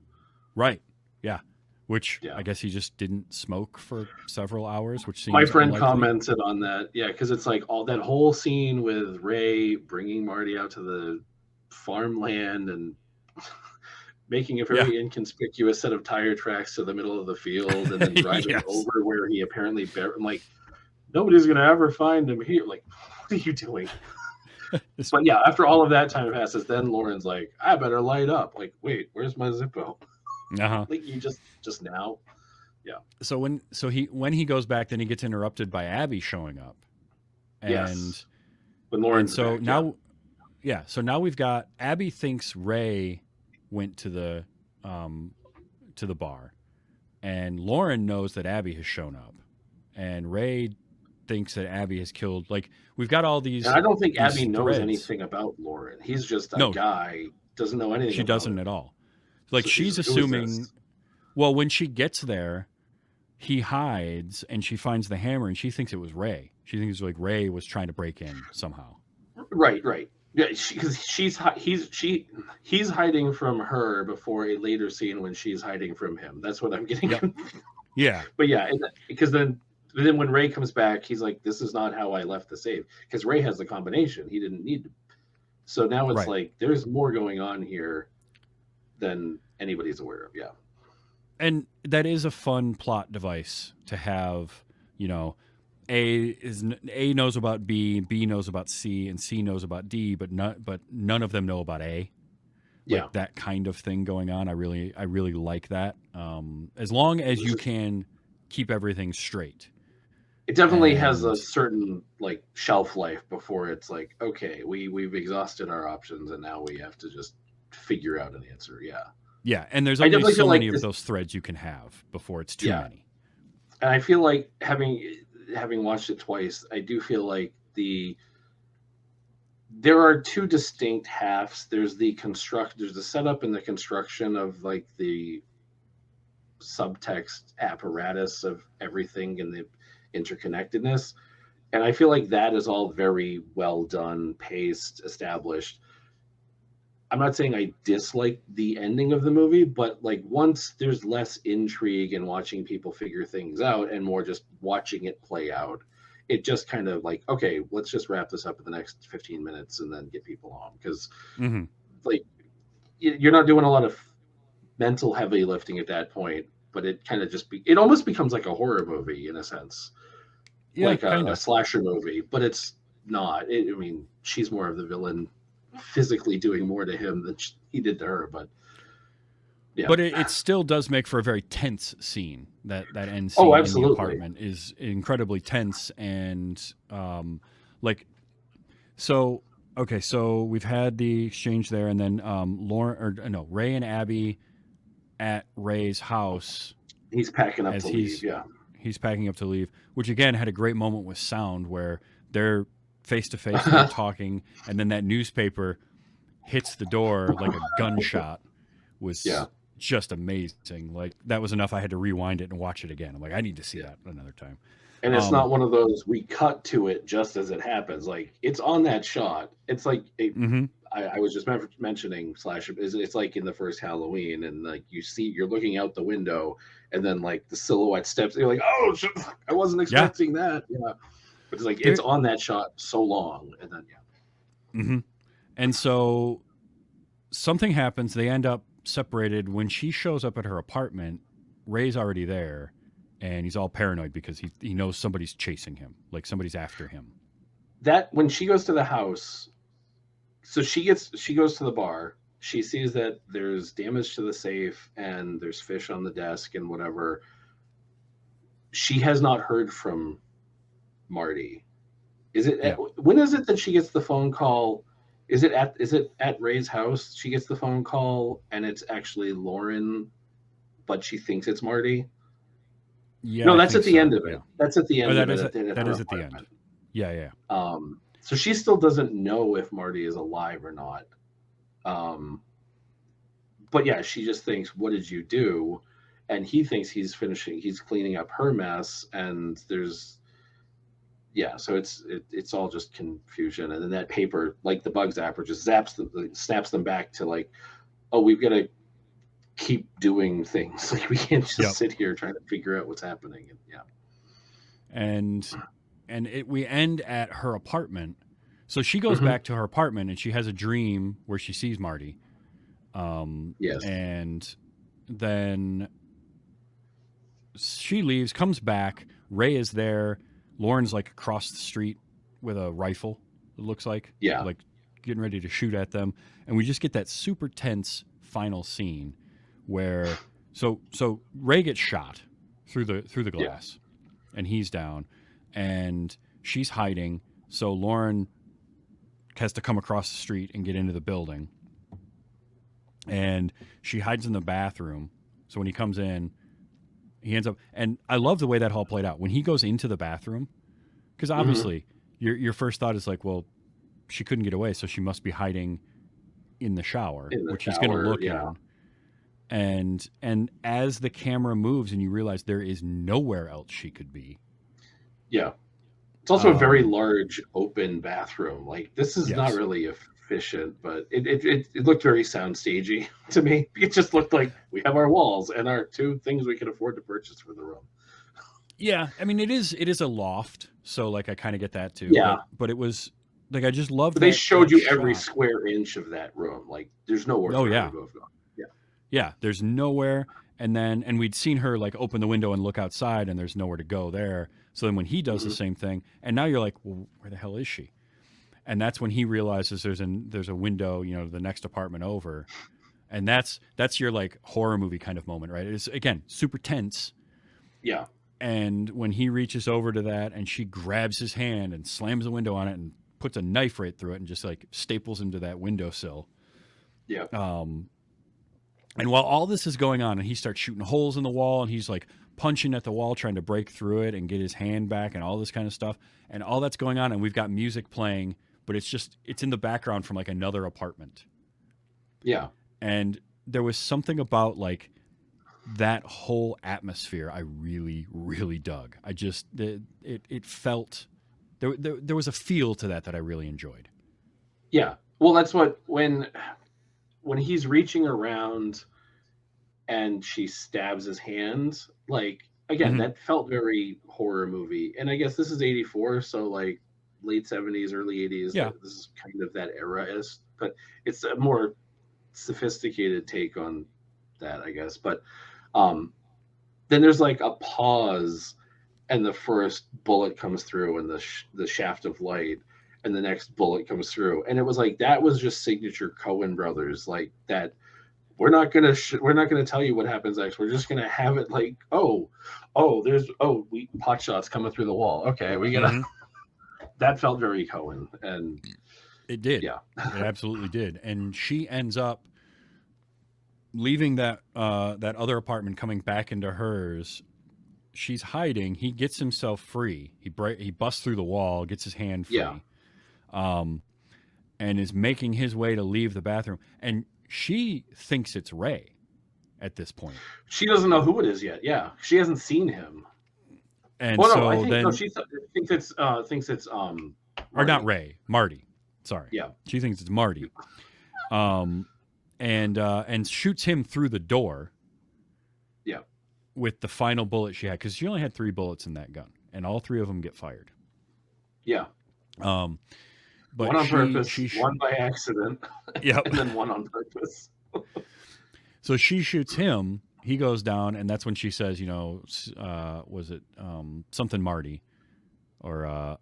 Right. Yeah. Which I guess he just didn't smoke for several hours, which seems my friend unlikely. commented on that. Yeah, because it's like all that whole scene with Ray bringing Marty out to the farmland and making a very inconspicuous set of tire tracks to the middle of the field, and then driving over where he apparently I'm like, nobody's gonna ever find him here. Like, what are you doing? But yeah, after all of that time passes, then Lauren's like, I better light up. Like, wait, where's my Zippo? Like, you just now. Yeah. So when he goes back, then he gets interrupted by Abby showing up. And when Lauren's so back, now so now we've got Abby thinks Ray went to the bar, and Lauren knows that Abby has shown up, and Ray thinks that Abby has killed. Like, we've got all these. And I don't think Abby threads. knows anything about Lauren. He's just a guy, doesn't know anything. She doesn't at all. Like, so she's assuming. Well, when she gets there, he hides, and she finds the hammer, and she thinks it was Ray. She thinks like Ray was trying to break in somehow. Right. Yeah, because he's hiding from her before a later scene when she's hiding from him. That's what I'm getting. Yeah. But yeah, because then when Ray comes back, he's like, "This is not how I left the safe." Because Ray has the combination; he didn't need to. So now it's like there's more going on here than anybody's aware of. Yeah. And that is a fun plot device to have. A knows about B, B knows about C, and C knows about D, but none of them know about A. Like, that kind of thing going on. I really like that. As long as you can keep everything straight. It definitely has a certain like shelf life before it's like, okay, we've exhausted our options and now we have to just figure out an answer. Yeah. Yeah, and there's only so many of those threads you can have before it's too many. And I feel like having watched it twice, I do feel like there are two distinct halves. There's the setup and the construction of like the subtext apparatus of everything and the interconnectedness. And I feel like that is all very well done, paced, established. I'm not saying I dislike the ending of the movie, but like once there's less intrigue in watching people figure things out and more just watching it play out, it just kind of like, okay, let's just wrap this up in the next 15 minutes and then get people home. Because like you're not doing a lot of mental heavy lifting at that point, but it kind of it almost becomes like a horror movie in a sense. Yeah, like a slasher movie, but it's not. I mean, she's more of the villain, physically doing more to him than he did to her, but yeah. But it still does make for a very tense scene. That end scene in the apartment is incredibly tense, and so we've had the exchange there, and then Ray and Abby at Ray's house. He's packing up to leave. Yeah, he's packing up to leave, which again had a great moment with sound where they're face to face, they're talking, and then that newspaper hits the door like a gunshot was just amazing. Like, that was enough. I had to rewind it and watch it again. I'm like, I need to see that another time. And it's not one of those, we cut to it just as it happens. Like, it's on that shot. It's like, I was just mentioning Slash, it's like in the first Halloween, and like you're looking out the window, and then like the silhouette steps, you're like, oh, I wasn't expecting that. Yeah. But it's like, it's on that shot so long, and then, And so something happens. They end up separated. When she shows up at her apartment, Ray's already there. And he's all paranoid because he knows somebody's chasing him, like somebody's after him. That when she goes to the house, so she goes to the bar. She sees that there's damage to the safe and there's fish on the desk and whatever. She has not heard from Marty. Is it when is it that she gets the phone call? Is it at Ray's house? She gets the phone call and it's actually Lauren, but she thinks it's Marty. Yeah, no, that's at the end of it. Yeah. That's at the end of it. That is at the end. Yeah. So she still doesn't know if Marty is alive or not. But yeah, she just thinks, what did you do? And he thinks he's cleaning up her mess. And so it's all just confusion. And then that paper, like the bug zapper, just snaps them back to like, oh, we've got to keep doing things. Like, we can't just sit here trying to figure out what's happening. We end at her apartment. So she goes back to her apartment and she has a dream where she sees Marty. And then she leaves, comes back. Ray is there. Lauren's like across the street with a rifle, it looks like. Yeah. Like getting ready to shoot at them. And we just get that super tense final scene where so Ray gets shot through the glass and he's down and she's hiding. So Lauren has to come across the street and get into the building. And she hides in the bathroom. So when he comes in, he ends up, and I love the way that all played out. When he goes into the bathroom, because obviously your first thought is like, well, she couldn't get away, so she must be hiding in the shower, which he's going to look in. And as the camera moves and you realize there is nowhere else she could be. Yeah. It's also a very large open bathroom. Like, this is not really efficient, but it looked very soundstagey to me. It just looked like we have our walls and our two things we can afford to purchase for the room. Yeah. I mean, it is a loft. So like, I kind of get that too. Yeah. But it was like, I just loved they showed you every square inch of that room. Like, there's nowhere to go. Yeah, there's nowhere. And we'd seen her like open the window and look outside and there's nowhere to go there. So then when he does the same thing, and now you're like, well, where the hell is she? And that's when he realizes there's a window, the next apartment over. And that's your like horror movie kind of moment, right? It's again, super tense. Yeah. And when he reaches over to that and she grabs his hand and slams the window on it and puts a knife right through it and just like staples him to that windowsill. Yeah. And while all this is going on and he starts shooting holes in the wall and he's like punching at the wall, trying to break through it and get his hand back and all this kind of stuff. And all that's going on. And we've got music playing, but it's in the background from like another apartment. Yeah. And there was something about like that whole atmosphere I really, really dug. I just, it felt, there was a feel to that I really enjoyed. Yeah. Well, that's what, when he's reaching around and she stabs his hand, like, again, that felt very horror movie. And I guess this is 84, so like late 70s, early 80s. Yeah. This is kind of that era, but it's a more sophisticated take on that, I guess. But then there's like a pause and the first bullet comes through and the shaft of light and the next bullet comes through. And it was like, that was just signature Coen brothers, like that. We're not gonna tell you what happens next. We're just gonna have it like, we pot shots coming through the wall. Okay, we gotta. That felt very Coen, and it did. Yeah, it absolutely did. And she ends up leaving that other apartment, coming back into hers. She's hiding. He gets himself free. He busts through the wall, gets his hand free. Yeah. and is making his way to leave the bathroom, and she thinks it's Ray at this point. She doesn't know who it is yet. Yeah, she hasn't seen him. And Well, so no, I think then, no, she thinks it's or not Marty. Ray, Marty. Sorry. Yeah. She thinks it's Marty. And shoots him through the door. Yeah. With the final bullet she had, because she only had 3 bullets in that gun, and all 3 of them get fired. Yeah. But one on purpose, one by accident, yep. and then one on purpose. So she shoots him. He goes down, and that's when she says, you know, was it something Marty, or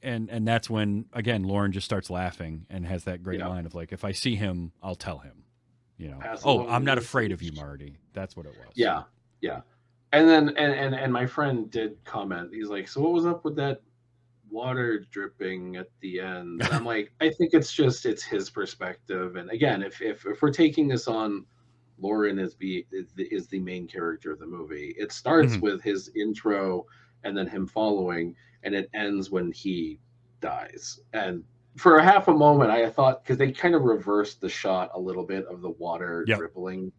and that's when again Lauren just starts laughing and has that great line of like, if I see him, I'll tell him, you know. I'm not afraid of you, Marty. That's what it was. Yeah, yeah. And then and my friend did comment. He's like, so what was up with that water dripping at the end? And I'm like, I think it's his perspective. And again, if we're taking this on, Lauren is the main character of the movie. It starts with his intro and then him following, and it ends when he dies. And for a half a moment, I thought, because they kind of reversed the shot a little bit of the water dribbling,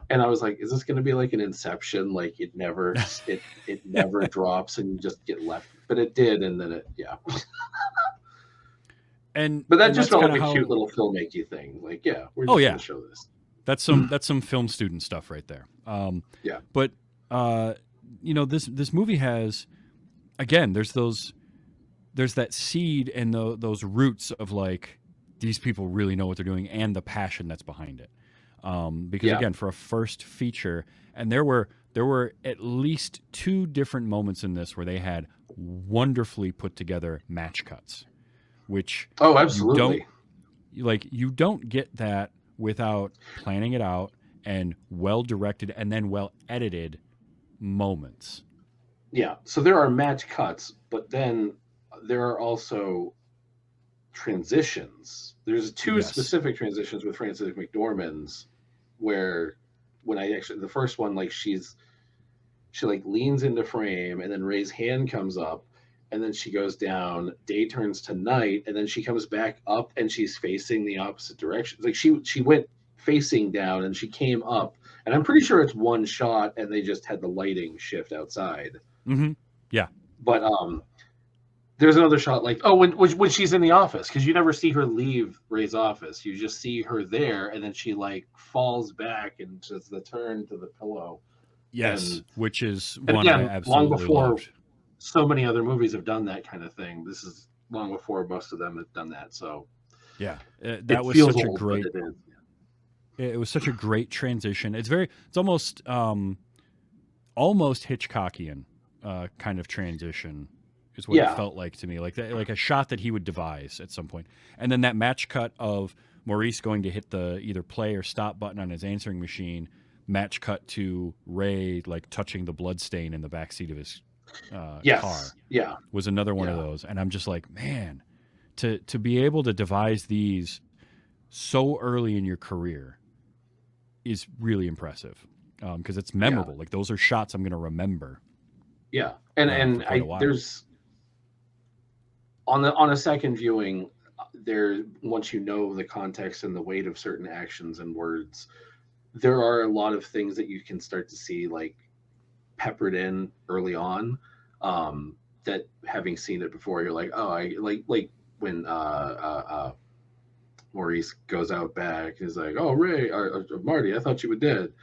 and I was like, is this going to be like an Inception? Like it never drops and you just get left. But it did, and then but that just felt like a cute little filmmaking thing. Like, we're just going to show this. That's some film student stuff right there. But you know, this movie has, again, there's that seed and those roots of like, these people really know what they're doing, and the passion that's behind it. Because again, for a first feature, and there were at least 2 different moments in this where they had wonderfully put together match cuts, which absolutely, you don't get that without planning it out and well directed and then well edited moments. Yeah. So there are match cuts, but then there are also transitions. There's 2 specific transitions with Frances McDormand's where the first one, like she like leans into frame, and then Ray's hand comes up, and then she goes down, day turns to night, and then she comes back up and she's facing the opposite direction. Like she went facing down and she came up, and I'm pretty sure it's one shot and they just had the lighting shift outside. Yeah. But there's another shot like, when she's in the office, because you never see her leave Ray's office. You just see her there, and then she like falls back and does the turn to the pillow. Yes, which is one I absolutely long before loved. So many other movies have done that kind of thing. This is long before most of them have done that. So that was such a great. It was such a great transition. It's almost Hitchcockian kind of transition is what it felt like to me, like a shot that he would devise at some point. And then that match cut of Maurice going to hit the either play or stop button on his answering machine, match cut to Ray like touching the blood stain in the backseat of his car. Was another one of those. And I'm just like, man, to be able to devise these so early in your career is really impressive, because it's memorable. Like those are shots I'm going to remember. Yeah, and there's on a second viewing, there, once you know the context and the weight of certain actions and words, there are a lot of things that you can start to see like peppered in early on, that having seen it before, you're like, oh, I like when Maurice goes out back, he's like, oh, Ray or Marty, I thought you were dead,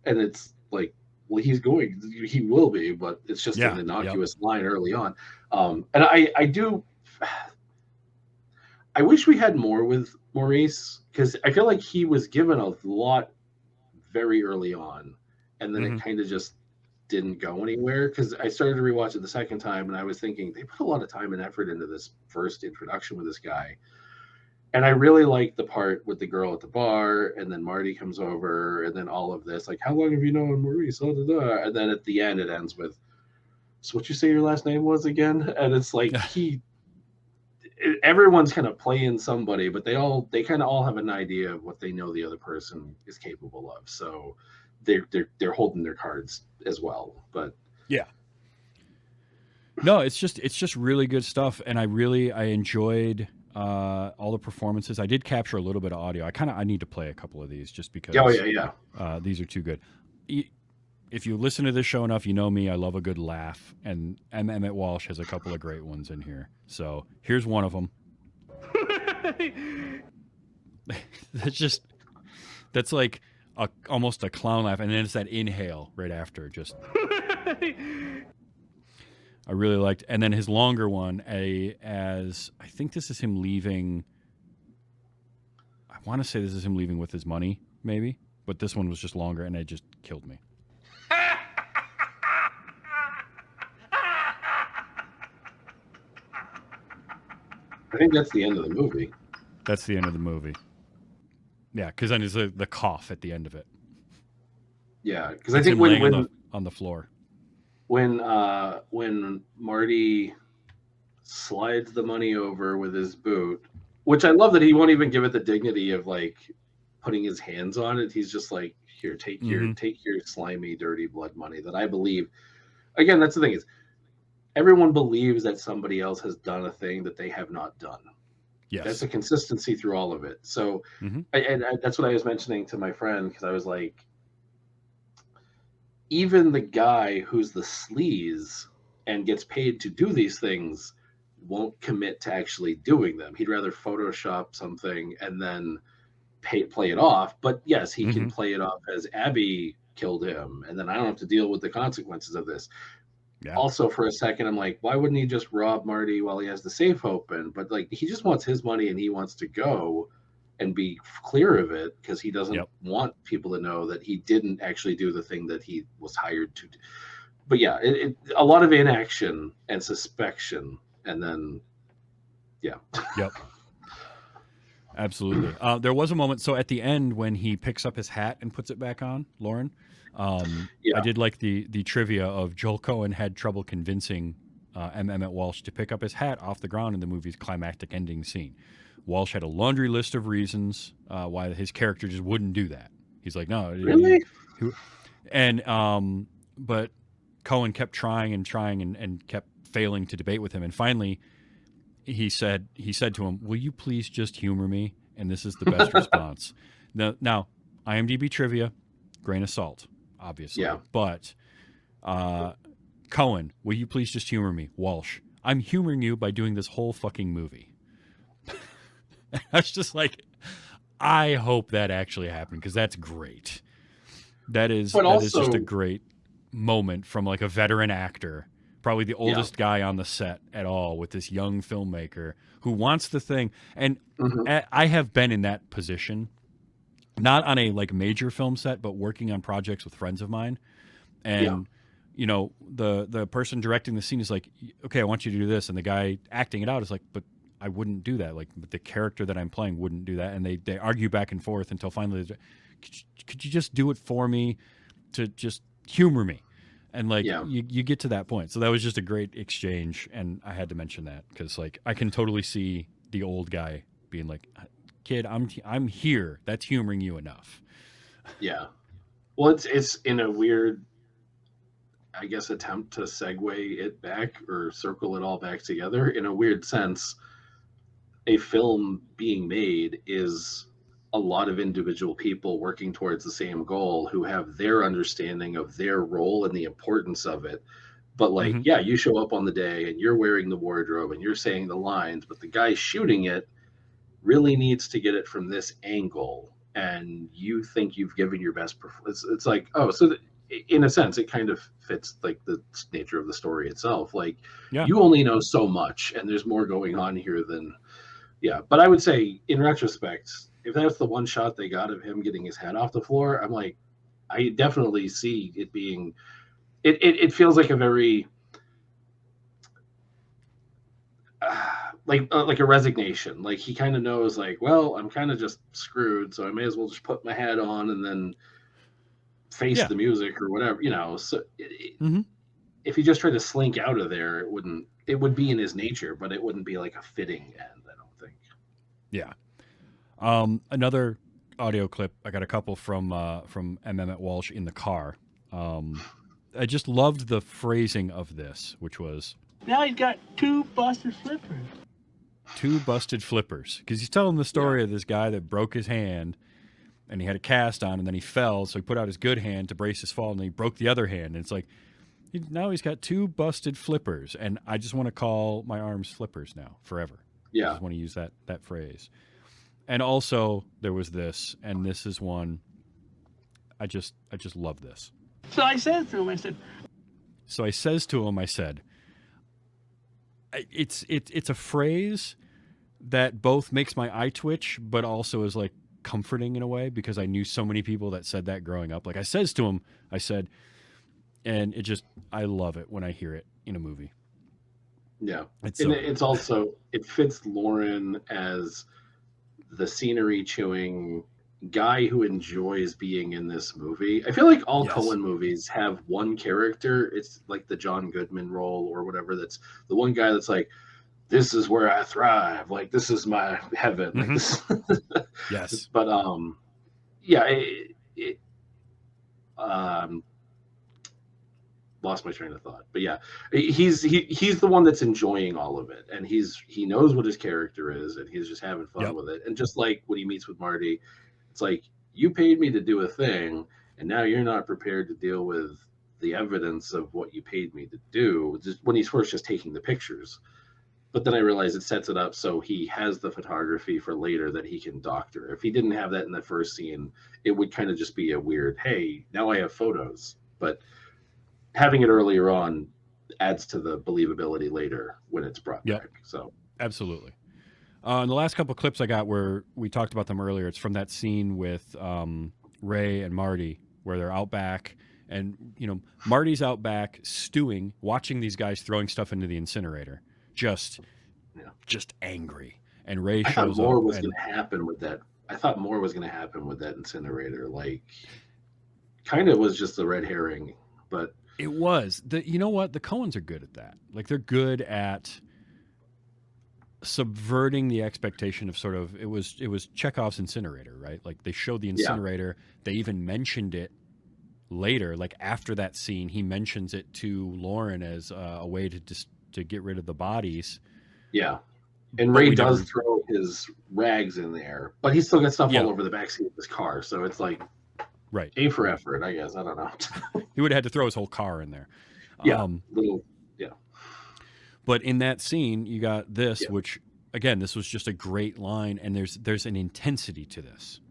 and it's like, well, he will be, but it's just an innocuous line early on. And I wish we had more with Maurice, because I feel like he was given a lot very early on, and then it kind of just didn't go anywhere. Because I started to rewatch it the second time, and I was thinking they put a lot of time and effort into this first introduction with this guy. And I really liked the part with the girl at the bar, and then Marty comes over, and then all of this, like, how long have you known Maurice? And then at the end, it ends with, so what you say your last name was again? And it's like everyone's kind of playing somebody, but they kind of all have an idea of what they know the other person is capable of. So they're holding their cards as well. But No, it's just really good stuff, and I enjoyed all the performances. I did capture a little bit of audio. I need to play a couple of these just because. Oh yeah. These are too good. If you listen to this show enough, you know me. I love a good laugh, and Emmett Walsh has a couple of great ones in here. So here's one of them. That's like almost a clown laugh, and then it's that inhale right after. Just I really liked, and then his longer one, as I think this is him leaving. I want to say this is him leaving with his money, maybe, but this one was just longer, and it just killed me. I think that's the end of the movie. That's the end of the movie. Yeah, because then there's the cough at the end of it. Yeah, because I think when on the floor. When Marty slides the money over with his boot, which I love that he won't even give it the dignity of like putting his hands on it. He's just like, here, take your slimy, dirty blood money that I believe. Again, that's the thing is everyone believes that somebody else has done a thing that they have not done. Yes. That's a consistency through all of it. So that's what I was mentioning to my friend, because I was like, even the guy who's the sleaze and gets paid to do these things won't commit to actually doing them. He'd rather Photoshop something and then play it off. But yes, he can play it off as Abby killed him, and then I don't have to deal with the consequences of this. Yeah. Also, for a second, I'm like, why wouldn't he just rob Marty while he has the safe open? But like, he just wants his money and he wants to go and be clear of it, because he doesn't want people to know that he didn't actually do the thing that he was hired to do. But yeah, a lot of inaction and suspicion, and then Yep. Absolutely. There was a moment, so at the end when he picks up his hat and puts it back on, Lauren, I did like the trivia of Joel Coen had trouble convincing Emmett Walsh to pick up his hat off the ground in the movie's climactic ending scene. Walsh had a laundry list of reasons why his character just wouldn't do that. He's like, no, really. But Coen kept trying and kept failing to debate with him, and finally he said to him, "Will you please just humor me?" And this is the best response. Now, IMDb trivia, grain of salt, obviously. Yeah. But Coen, will you please just humor me? Walsh, I'm humoring you by doing this whole fucking movie. I was just like, I hope that actually happened, because that's great. That is just a great moment from like a veteran actor, probably the oldest guy on the set at all, with this young filmmaker who wants the thing. And I have been in that position, not on a like major film set, but working on projects with friends of mine. And you know, the person directing the scene is like, okay, I want you to do this, and the guy acting it out is like, but I wouldn't do that. Like, the character that I'm playing wouldn't do that. And they argue back and forth until finally, could you just do it for me, to just humor me? And like, you get to that point. So that was just a great exchange. And I had to mention that, because like, I can totally see the old guy being like, kid, I'm here. That's humoring you enough. Yeah. Well, it's in a weird, I guess, attempt to segue it back or circle it all back together. In a weird sense, a film being made is a lot of individual people working towards the same goal, who have their understanding of their role and the importance of it. But like, you show up on the day and you're wearing the wardrobe and you're saying the lines, but the guy shooting it really needs to get it from this angle, and you think you've given your best performance. It's like, oh, so in a sense, it kind of fits like the nature of the story itself. Like, you only know so much, and there's more going on here than, But I would say, in retrospect, if that's the one shot they got of him getting his head off the floor, I'm like, I definitely see it being, it feels like a very, like a resignation. Like, he kind of knows, like, well, I'm kind of just screwed, so I may as well just put my hat on and then face the music or whatever, you know. So if he just tried to slink out of there, it would be in his nature, but it wouldn't be like a fitting end, I don't think. Yeah. Another audio clip, I got a couple from Emmett Walsh in the car. I just loved the phrasing of this, which was, Now he's got 2 busted flippers. 2 busted flippers. Because he's telling the story of this guy that broke his hand and he had a cast on and then he fell. So he put out his good hand to brace his fall and then he broke the other hand. And it's like, now he's got 2 busted flippers. And I just want to call my arms flippers now forever. Yeah. I just want to use that phrase. And also there was this, and this is one, I just love this. So I said to him, I said, it's a phrase that both makes my eye twitch, but also is like comforting in a way, because I knew so many people that said that growing up. Like I says to him, I said, and I love it when I hear it in a movie. Yeah. It's also, it fits Lauren as the scenery chewing guy who enjoys being in this movie. I feel like all Coen movies have one character. It's like the John Goodman role or whatever. That's the one guy that's like, this is where I thrive. Like, this is my heaven. Like this. Yes. But, yeah, lost my train of thought, but yeah, he's the one that's enjoying all of it, and he knows what his character is, and he's just having fun with it. And just like when he meets with Marty, it's like, you paid me to do a thing, and now you're not prepared to deal with the evidence of what you paid me to do. Just when he's first just taking the pictures, but then I realized it sets it up so he has the photography for later that he can doctor. If he didn't have that in the first scene, it would kind of just be a weird, hey, now I have photos. But having it earlier on adds to the believability later when it's brought back. So absolutely. And the last couple of clips I got where we talked about them earlier, it's from that scene with Ray and Marty where they're out back, and Marty's out back stewing, watching these guys throwing stuff into the incinerator, just angry. And Ray shows up. I thought more was going to happen with that. I thought more was going to happen with that incinerator. Like, kind of was just a red herring, but it was. You know what? The Coens are good at that. Like, they're good at subverting the expectation of sort of, it was Chekhov's incinerator, right? Like, they showed the incinerator. They even mentioned it later. Like, after that scene, he mentions it to Lauren as a way to get rid of the bodies. Yeah. And Ray does throw his rags in there, but he's still got stuff all over the backseat of his car. So it's like, right. A for effort, I guess. I don't know. He would have had to throw his whole car in there. Yeah. But in that scene, you got this, which, again, this was just a great line, and there's an intensity to this.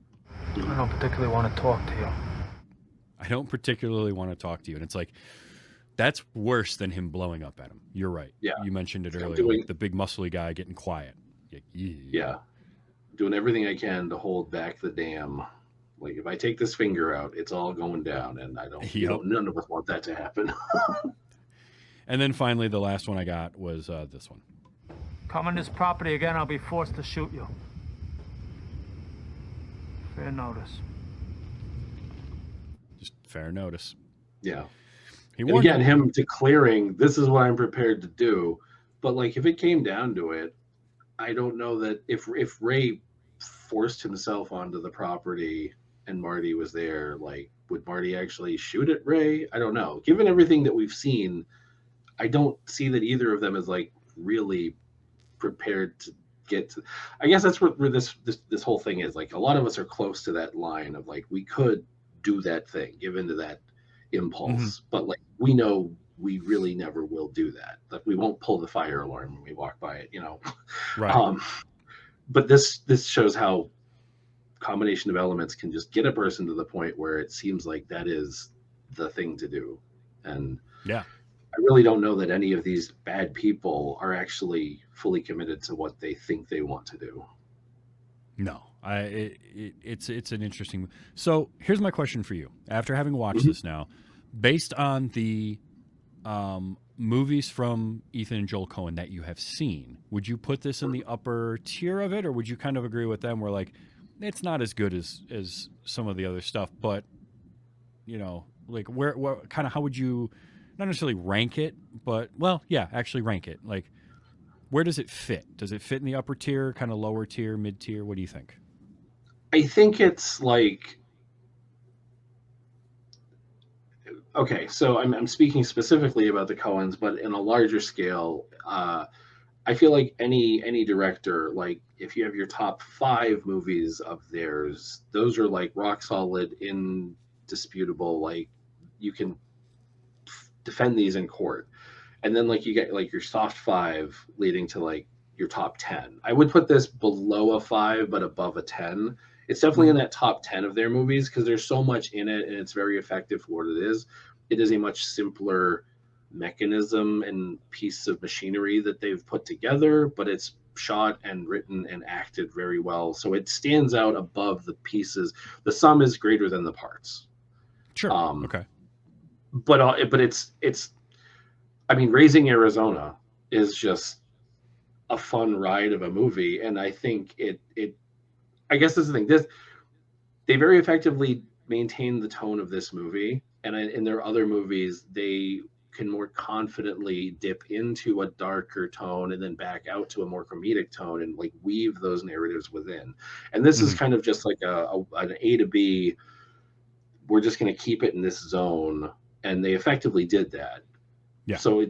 I don't particularly want to talk to you. I don't particularly want to talk to you. And it's like, that's worse than him blowing up at him. You're right. Yeah. You mentioned it earlier, like the big muscly guy getting quiet. Like, yeah. Doing everything I can to hold back the dam. Like, if I take this finger out, it's all going down, and none of us want that to happen. And then finally, the last one I got was this one. Come on this property again, I'll be forced to shoot you. Fair notice. Just fair notice. Yeah. And again, him declaring, this is what I'm prepared to do. But, like, if it came down to it, I don't know that if Ray forced himself onto the property and Marty was there, like, would Marty actually shoot at Ray? I don't know. Given everything that we've seen, I don't see that either of them is, like, really prepared to get to. I guess that's where this whole thing is. Like, a lot of us are close to that line of, like, we could do that thing, give into that impulse, but, like, we know we really never will do that. Like, we won't pull the fire alarm when we walk by it, Right. But this shows how combination of elements can just get a person to the point where it seems like that is the thing to do. And I really don't know that any of these bad people are actually fully committed to what they think they want to do. No, it's an interesting. So here's my question for you. After having watched this now, based on the movies from Ethan and Joel Coen that you have seen, would you put this in the upper tier of it, or would you kind of agree with them where, like, it's not as good as some of the other stuff, but, like, where kind of, how would you not necessarily rank it, but, well, yeah, actually rank it. Like, where does it fit? Does it fit in the upper tier, kind of lower tier, mid tier? What do you think? I think it's like, okay, so I'm speaking specifically about the Coens, but in a larger scale, I feel like any director, like if you have your top 5 movies of theirs, those are like rock solid, indisputable. Like you can defend these in court, and then like you get like your soft 5 leading to like your top 10. I would put this below a 5, but above a 10. It's definitely in that top 10 of their movies because there's so much in it, and it's very effective for what it is. It is a much simpler mechanism and piece of machinery that they've put together, but it's shot and written and acted very well. So it stands out above the pieces. The sum is greater than the parts. Sure. Okay. But it's I mean, Raising Arizona is just a fun ride of a movie, and I think it I guess this is the thing. They very effectively maintain the tone of this movie, and in their other movies, they can more confidently dip into a darker tone and then back out to a more comedic tone and like weave those narratives within. And this is kind of just like an A to B. We're just going to keep it in this zone, and they effectively did that. Yeah. So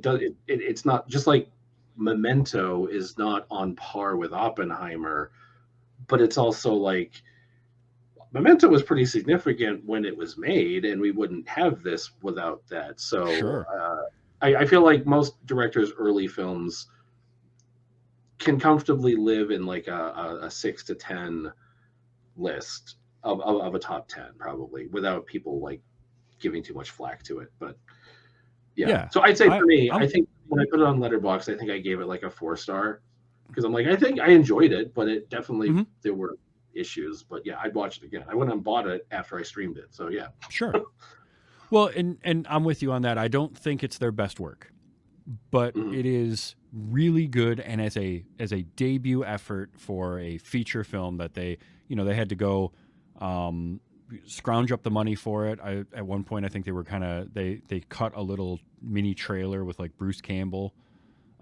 it's not just like Memento is not on par with Oppenheimer, but it's also like Memento was pretty significant when it was made, and we wouldn't have this without that. So Sure. I feel like most directors' early films can comfortably live in like a 6 to 10 list of a top 10, probably, without people like giving too much flack to it. But yeah. So I'd say for me, I think when I put it on Letterboxd, I think I gave it like a 4-star because I'm like, I think I enjoyed it, but it definitely there were issues. But yeah, I'd watch it again. I wouldn't have bought it after I streamed it. So yeah. Sure. Well, and I'm with you on that. I don't think it's their best work, but it is really good. And as a debut effort for a feature film that they had to go scrounge up the money for it. At one point, I think they were they cut a little mini trailer with like Bruce Campbell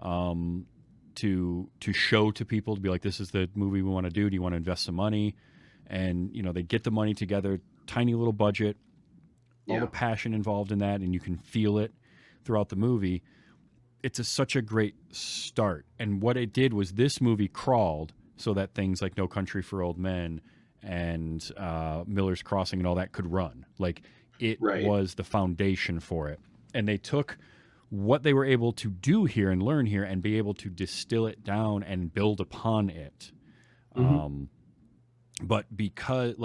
to show to people, to be like, this is the movie we want to do. Do you want to invest some money? And they get the money together, tiny little budget, all the passion involved in that, and you can feel it throughout the movie. It's such a great start. And what it did was this movie crawled so that things like No Country for Old Men and Miller's Crossing and all that could run. Like it was the foundation for it. And they took what they were able to do here and learn here and be able to distill it down and build upon it. But because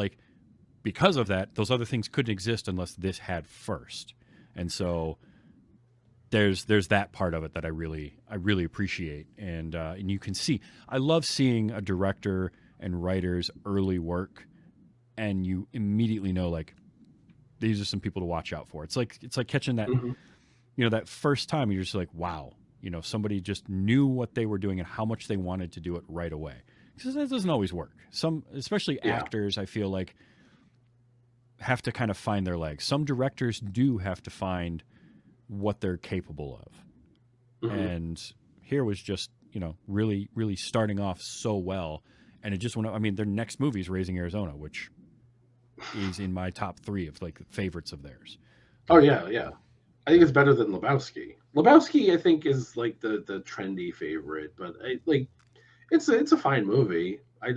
of that, those other things couldn't exist unless this had first. And so there's that part of it that I really appreciate. And you can see, I love seeing a director and writer's early work, and you immediately know, like, these are some people to watch out for. It's like catching that, that first time you're just like, wow, somebody just knew what they were doing and how much they wanted to do it right away. Because that doesn't always work. Some, especially actors, I feel like, have to kind of find their legs. Some directors do have to find what they're capable of. And here was just, really, really starting off so well. And it just went, I mean, their next movie is Raising Arizona, which is in my top 3 of like favorites of theirs. Oh yeah. I think it's better than Lebowski. Lebowski, I think, is like the trendy favorite, but it's a fine movie. I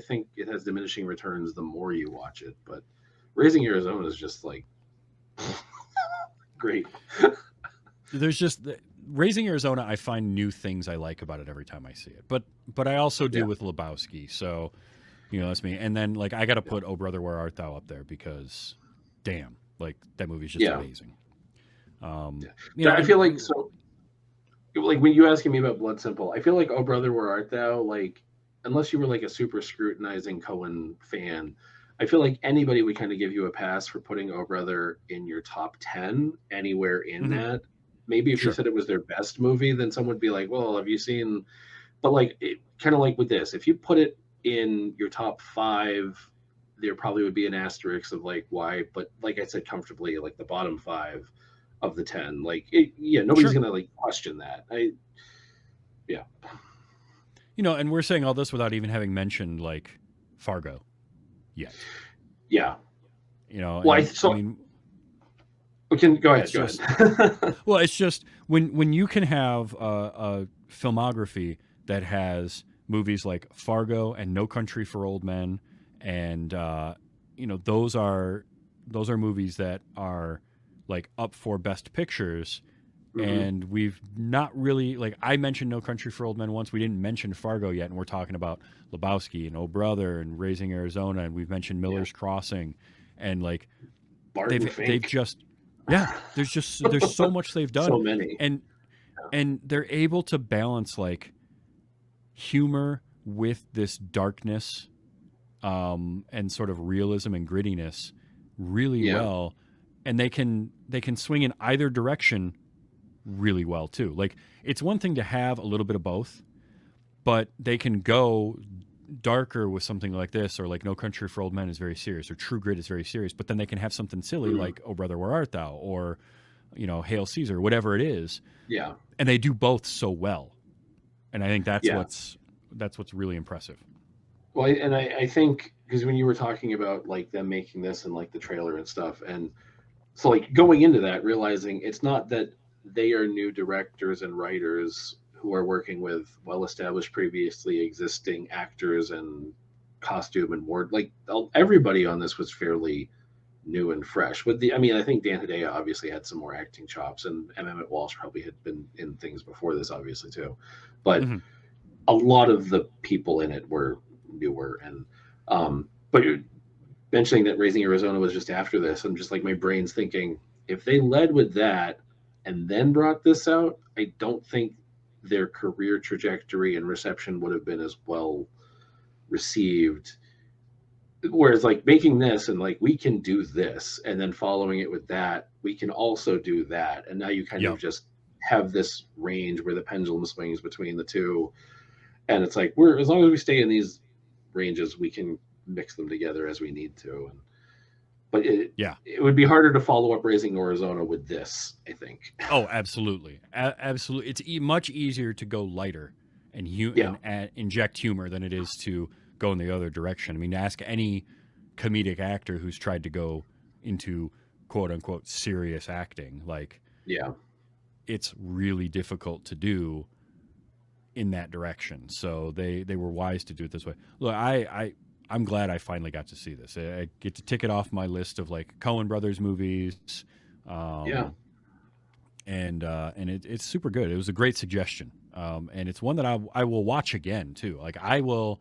think it has diminishing returns the more you watch it, but Raising Arizona is just like great. There's just Raising Arizona. I find new things I like about it every time I see it, but I also do with Lebowski. So, that's me. And then like I got to put Oh Brother Where Art Thou up there because, damn, like that movie's just amazing. I feel like like when you asking me about Blood Simple, I feel like Oh Brother Where Art Thou, like unless you were like a super scrutinizing Coen fan, I feel like anybody would kind of give you a pass for putting Oh Brother in your top 10 anywhere in that. Maybe if you said it was their best movie, then someone would be like, well, have you seen? But like, kind of like with this, if you put it in your top 5, there probably would be an asterisk of like, why? But like I said, comfortably, like the bottom 5 of the 10, like, nobody's going to like question that. And we're saying all this without even having mentioned like Fargo yet. Yeah. Well, We can go ahead. It's Go just ahead. well, it's just when you can have a filmography that has movies like Fargo and No Country for Old Men, and those are movies that are like up for Best Pictures, Mhm. and we've not really like I mentioned No Country for Old Men once. We didn't mention Fargo yet, and we're talking about Lebowski and Oh Brother and Raising Arizona, and we've mentioned Yeah. Miller's Crossing, and like Barton they've Fink. just there's so much they've done, So many. and they're able to balance like humor with this darkness, and sort of realism and grittiness really Yeah. well, and they can swing in either direction really well too. Like it's one thing to have a little bit of both, but they can go darker with something like this, or like No Country for Old Men is very serious, or True Grit is very serious, but then they can have something silly Mhm. like Oh Brother Where Art Thou, or Hail Caesar, whatever it is, Yeah. and they do both so well. And I think that's Yeah. what's really impressive. Well, I think because when you were talking about like them making this and like the trailer and stuff, and so like going into that, realizing it's not that they are new directors and writers who are working with well-established, previously existing actors and costume and ward. Like everybody on this was fairly new and fresh. With the, I mean, I think Dan Hedaya obviously had some more acting chops, and Emmett Walsh probably had been in things before this, obviously too. But Hmm. a lot of the people in it were newer, and but you're mentioning that Raising Arizona was just after this. I'm just like my brain's thinking if they led with that and then brought this out, I don't think their career trajectory and reception would have been as well received. Whereas like making this and like we can do this and then following it with that, we can also do that. And now you kind of Yep. just have this range where the pendulum swings between the two. And it's like we're as long as we stay in these ranges, we can mix them together as we need to. And but Yeah. it would be harder to follow up Raising Arizona with this, I think. Oh, absolutely. Absolutely. It's much easier to go lighter and Yeah. inject humor than it is to go in the other direction. I mean, ask any comedic actor who's tried to go into quote unquote serious acting. Like Yeah. it's really difficult to do in that direction. So they were wise to do it this way. Look, I'm glad I finally got to see this. I get to tick it off my list of like Coen Brothers movies. Yeah. It's super good. It was a great suggestion, and it's one that I will watch again too. Like I will.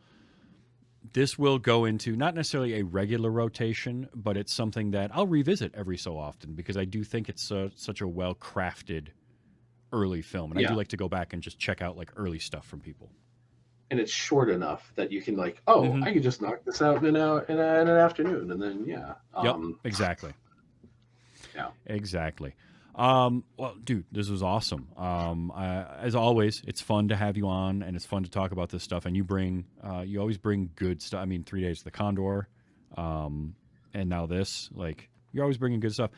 This will go into not necessarily a regular rotation, but it's something that I'll revisit every so often because I do think it's such a well crafted early film, and I do Yeah. like to go back and just check out like early stuff from people. And it's short enough that you can like, oh, Hmm. I could just knock this out in an afternoon, and then yeah, Yep, exactly. yeah, Exactly. Well, dude, this was awesome. As always, it's fun to have you on, and it's fun to talk about this stuff. And you always bring good stuff. I mean, 3 days to the Condor, and now this. Like, you're always bringing good stuff.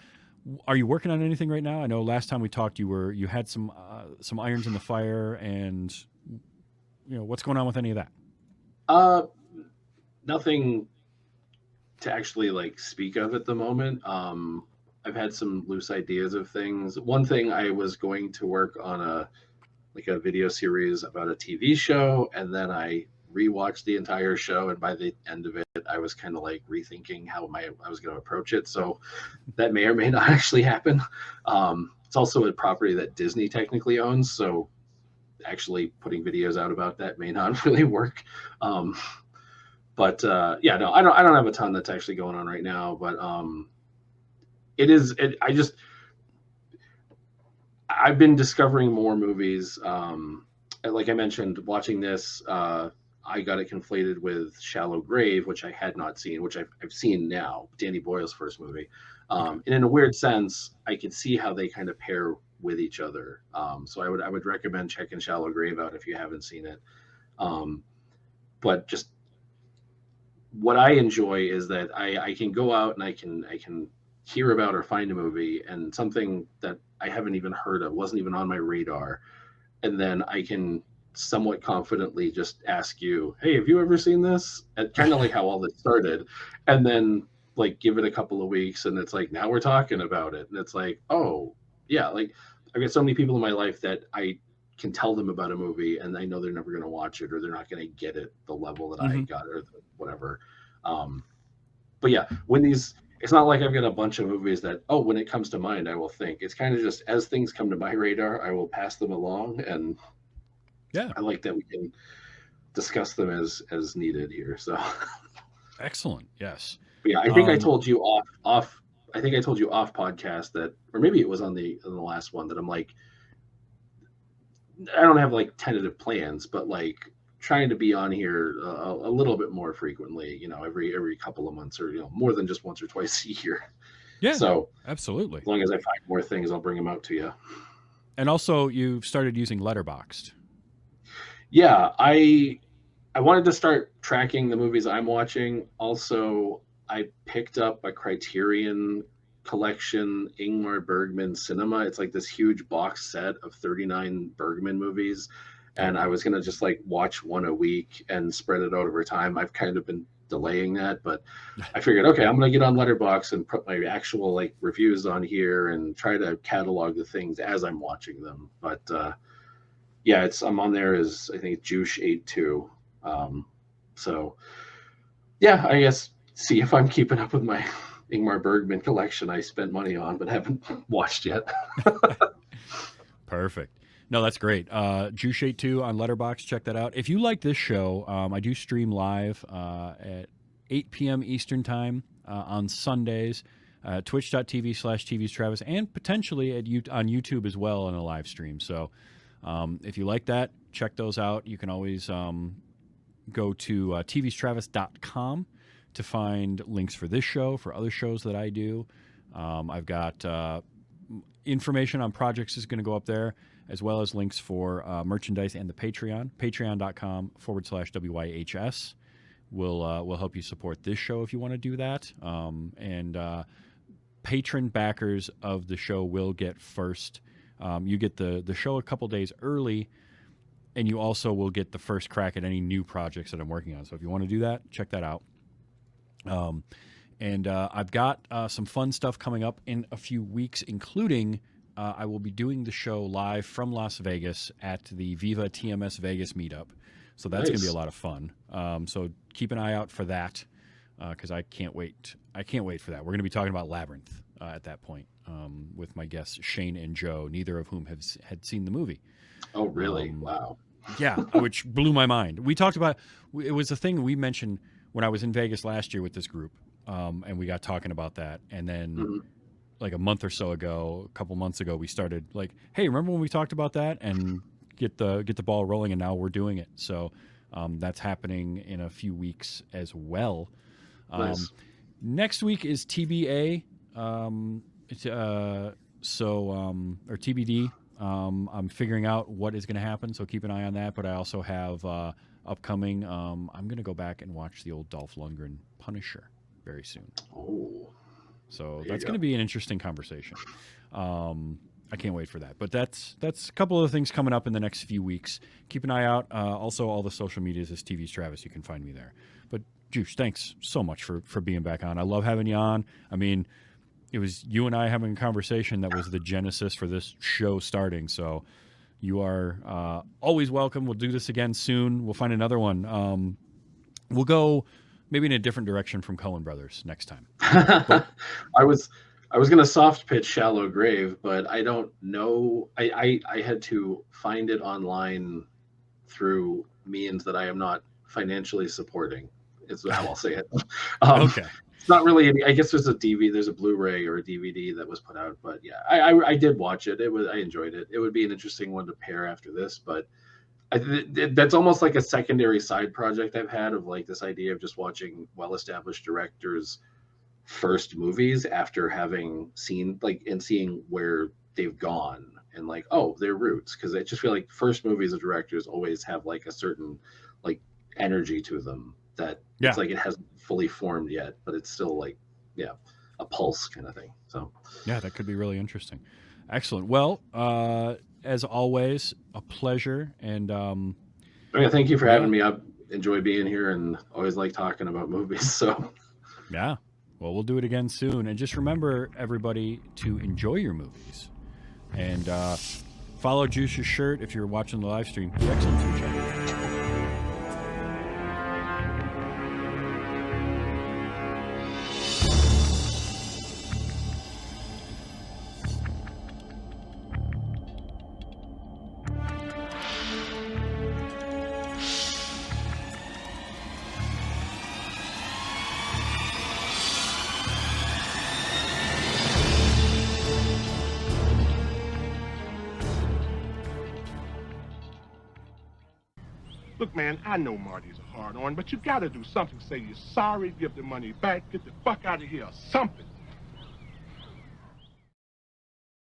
Are you working on anything right now? I know last time we talked, you had some irons in the fire, and what's going on with any of that? uh, nothing to actually like speak of at the moment. I've had some loose ideas of things. One thing I was going to work on a video series about a TV show, and then I rewatched the entire show, and by the end of it, I was kind of like rethinking how I was going to approach it. So that may or may not actually happen. It's also a property that Disney technically owns, so actually putting videos out about that may not really work. But yeah, no, I don't have a ton that's actually going on right now, but I've been discovering more movies. Like I mentioned, watching this, I got it conflated with Shallow Grave, which I had not seen, which I've seen now, Danny Boyle's first movie. And in a weird sense, I can see how they kind of pair with each other. So I would recommend checking Shallow Grave out if you haven't seen it. But just what I enjoy is that I can go out and I can hear about or find a movie and something that I haven't even heard of, wasn't even on my radar, and then I can somewhat confidently just ask you, hey, have you ever seen this? And kind of like how all this started. And then like give it a couple of weeks, and it's like now we're talking about it, and it's like, oh yeah, like I've got so many people in my life that I can tell them about a movie and I know they're never going to watch it or they're not going to get it the level that I got or whatever. But yeah, when these, it's not like I've got a bunch of movies that, oh, when it comes to mind, I will think. It's kind of just as things come to my radar, I will pass them along, and Yeah. I like that we can discuss them as needed here. So Excellent. Yes. but yeah, I think I told you off. I think I told you off podcast that, or maybe it was on the last one, that I'm like, I don't have like tentative plans, but like trying to be on here a little bit more frequently, you know, every couple of months, or, you know, more than just once or twice a year. Yeah. So absolutely. as long as I find more things, I'll bring them out to you. And also, you've started using Letterboxd. Yeah, I wanted to start tracking the movies I'm watching. Also, I picked up a Criterion Collection Ingmar Bergman Cinema. It's like this huge box set of 39 Bergman movies, and I was gonna just like watch one a week and spread it out over time. I've kind of been delaying that, but I figured, okay, I'm gonna get on Letterboxd and put my actual like reviews on here and try to catalog the things as I'm watching them. But yeah, I'm on there as, I think, Joosh82. So yeah, I guess see if I'm keeping up with my Ingmar Bergman collection I spent money on but haven't watched yet. Perfect. No, that's great. Joosh82 on Letterboxd. Check that out. If you like this show, I do stream live at 8 p.m. Eastern time on Sundays, twitch.tv/TV's Travis, and potentially on YouTube as well in a live stream. So if you like that, check those out. You can always go to tvstravis.com to find links for this show, for other shows that I do. I've got information on projects is going to go up there, as well as links for merchandise and the Patreon. Patreon.com/WYHS will help you support this show if you want to do that. And patron backers of the show will get first. You get the show a couple days early, and you also will get the first crack at any new projects that I'm working on. So if you want to do that, check that out. And I've got some fun stuff coming up in a few weeks, including I will be doing the show live from Las Vegas at the Viva TMS Vegas meetup. So that's going to be a lot of fun. So keep an eye out for that, because I can't wait. I can't wait for that. We're going to be talking about Labyrinth at that point with my guests Shane and Joe, neither of whom had seen the movie. Oh, really? Wow. Yeah, which blew my mind. We talked about, it was a thing we mentioned when I was in Vegas last year with this group, and we got talking about that. And then like a month or so ago, a couple months ago, we started like, hey, remember when we talked about that? And get the ball rolling, and now we're doing it. So that's happening in a few weeks as well. Nice. Next week is TBA, or TBD. I'm figuring out what is going to happen, so keep an eye on that. But I also have upcoming. I'm going to go back and watch the old Dolph Lundgren Punisher very soon. Oh, so that's going to be an interesting conversation. I can't wait for that. But that's a couple of things coming up in the next few weeks. Keep an eye out. Also, all the social medias is TV's Travis. You can find me there. But Joosh, thanks so much for being back on. I love having you on. I mean, it was you and I having a conversation that was the genesis for this show starting. So you are always welcome. We'll do this again soon. We'll find another one. We'll go maybe in a different direction from Coen Brothers next time. I was going to soft pitch Shallow Grave, but I don't know. I had to find it online through means that I am not financially supporting, is how I'll say it. Okay. It's not really any, I guess there's a Blu-ray or a DVD that was put out, but yeah, I did watch it. I enjoyed it. It would be an interesting one to pair after this, but that's almost like a secondary side project I've had of like this idea of just watching well-established directors' first movies after having seen like and seeing where they've gone and like, oh, their roots, because I just feel like first movies of directors always have like a certain like energy to them that it's like it hasn't fully formed yet, but it's still like a pulse kind of thing. So yeah, that could be really interesting. Excellent. Well, as always, a pleasure. And thank you for having me. I enjoy being here and always like talking about movies. So yeah. Well, we'll do it again soon. And just remember, everybody, to enjoy your movies. And follow Joosh's shirt if you're watching the live stream. Be excellent to each other. Look, man, I know Marty's a hard-on, but you gotta do something. Say you're sorry, give the money back, get the fuck out of here, or something.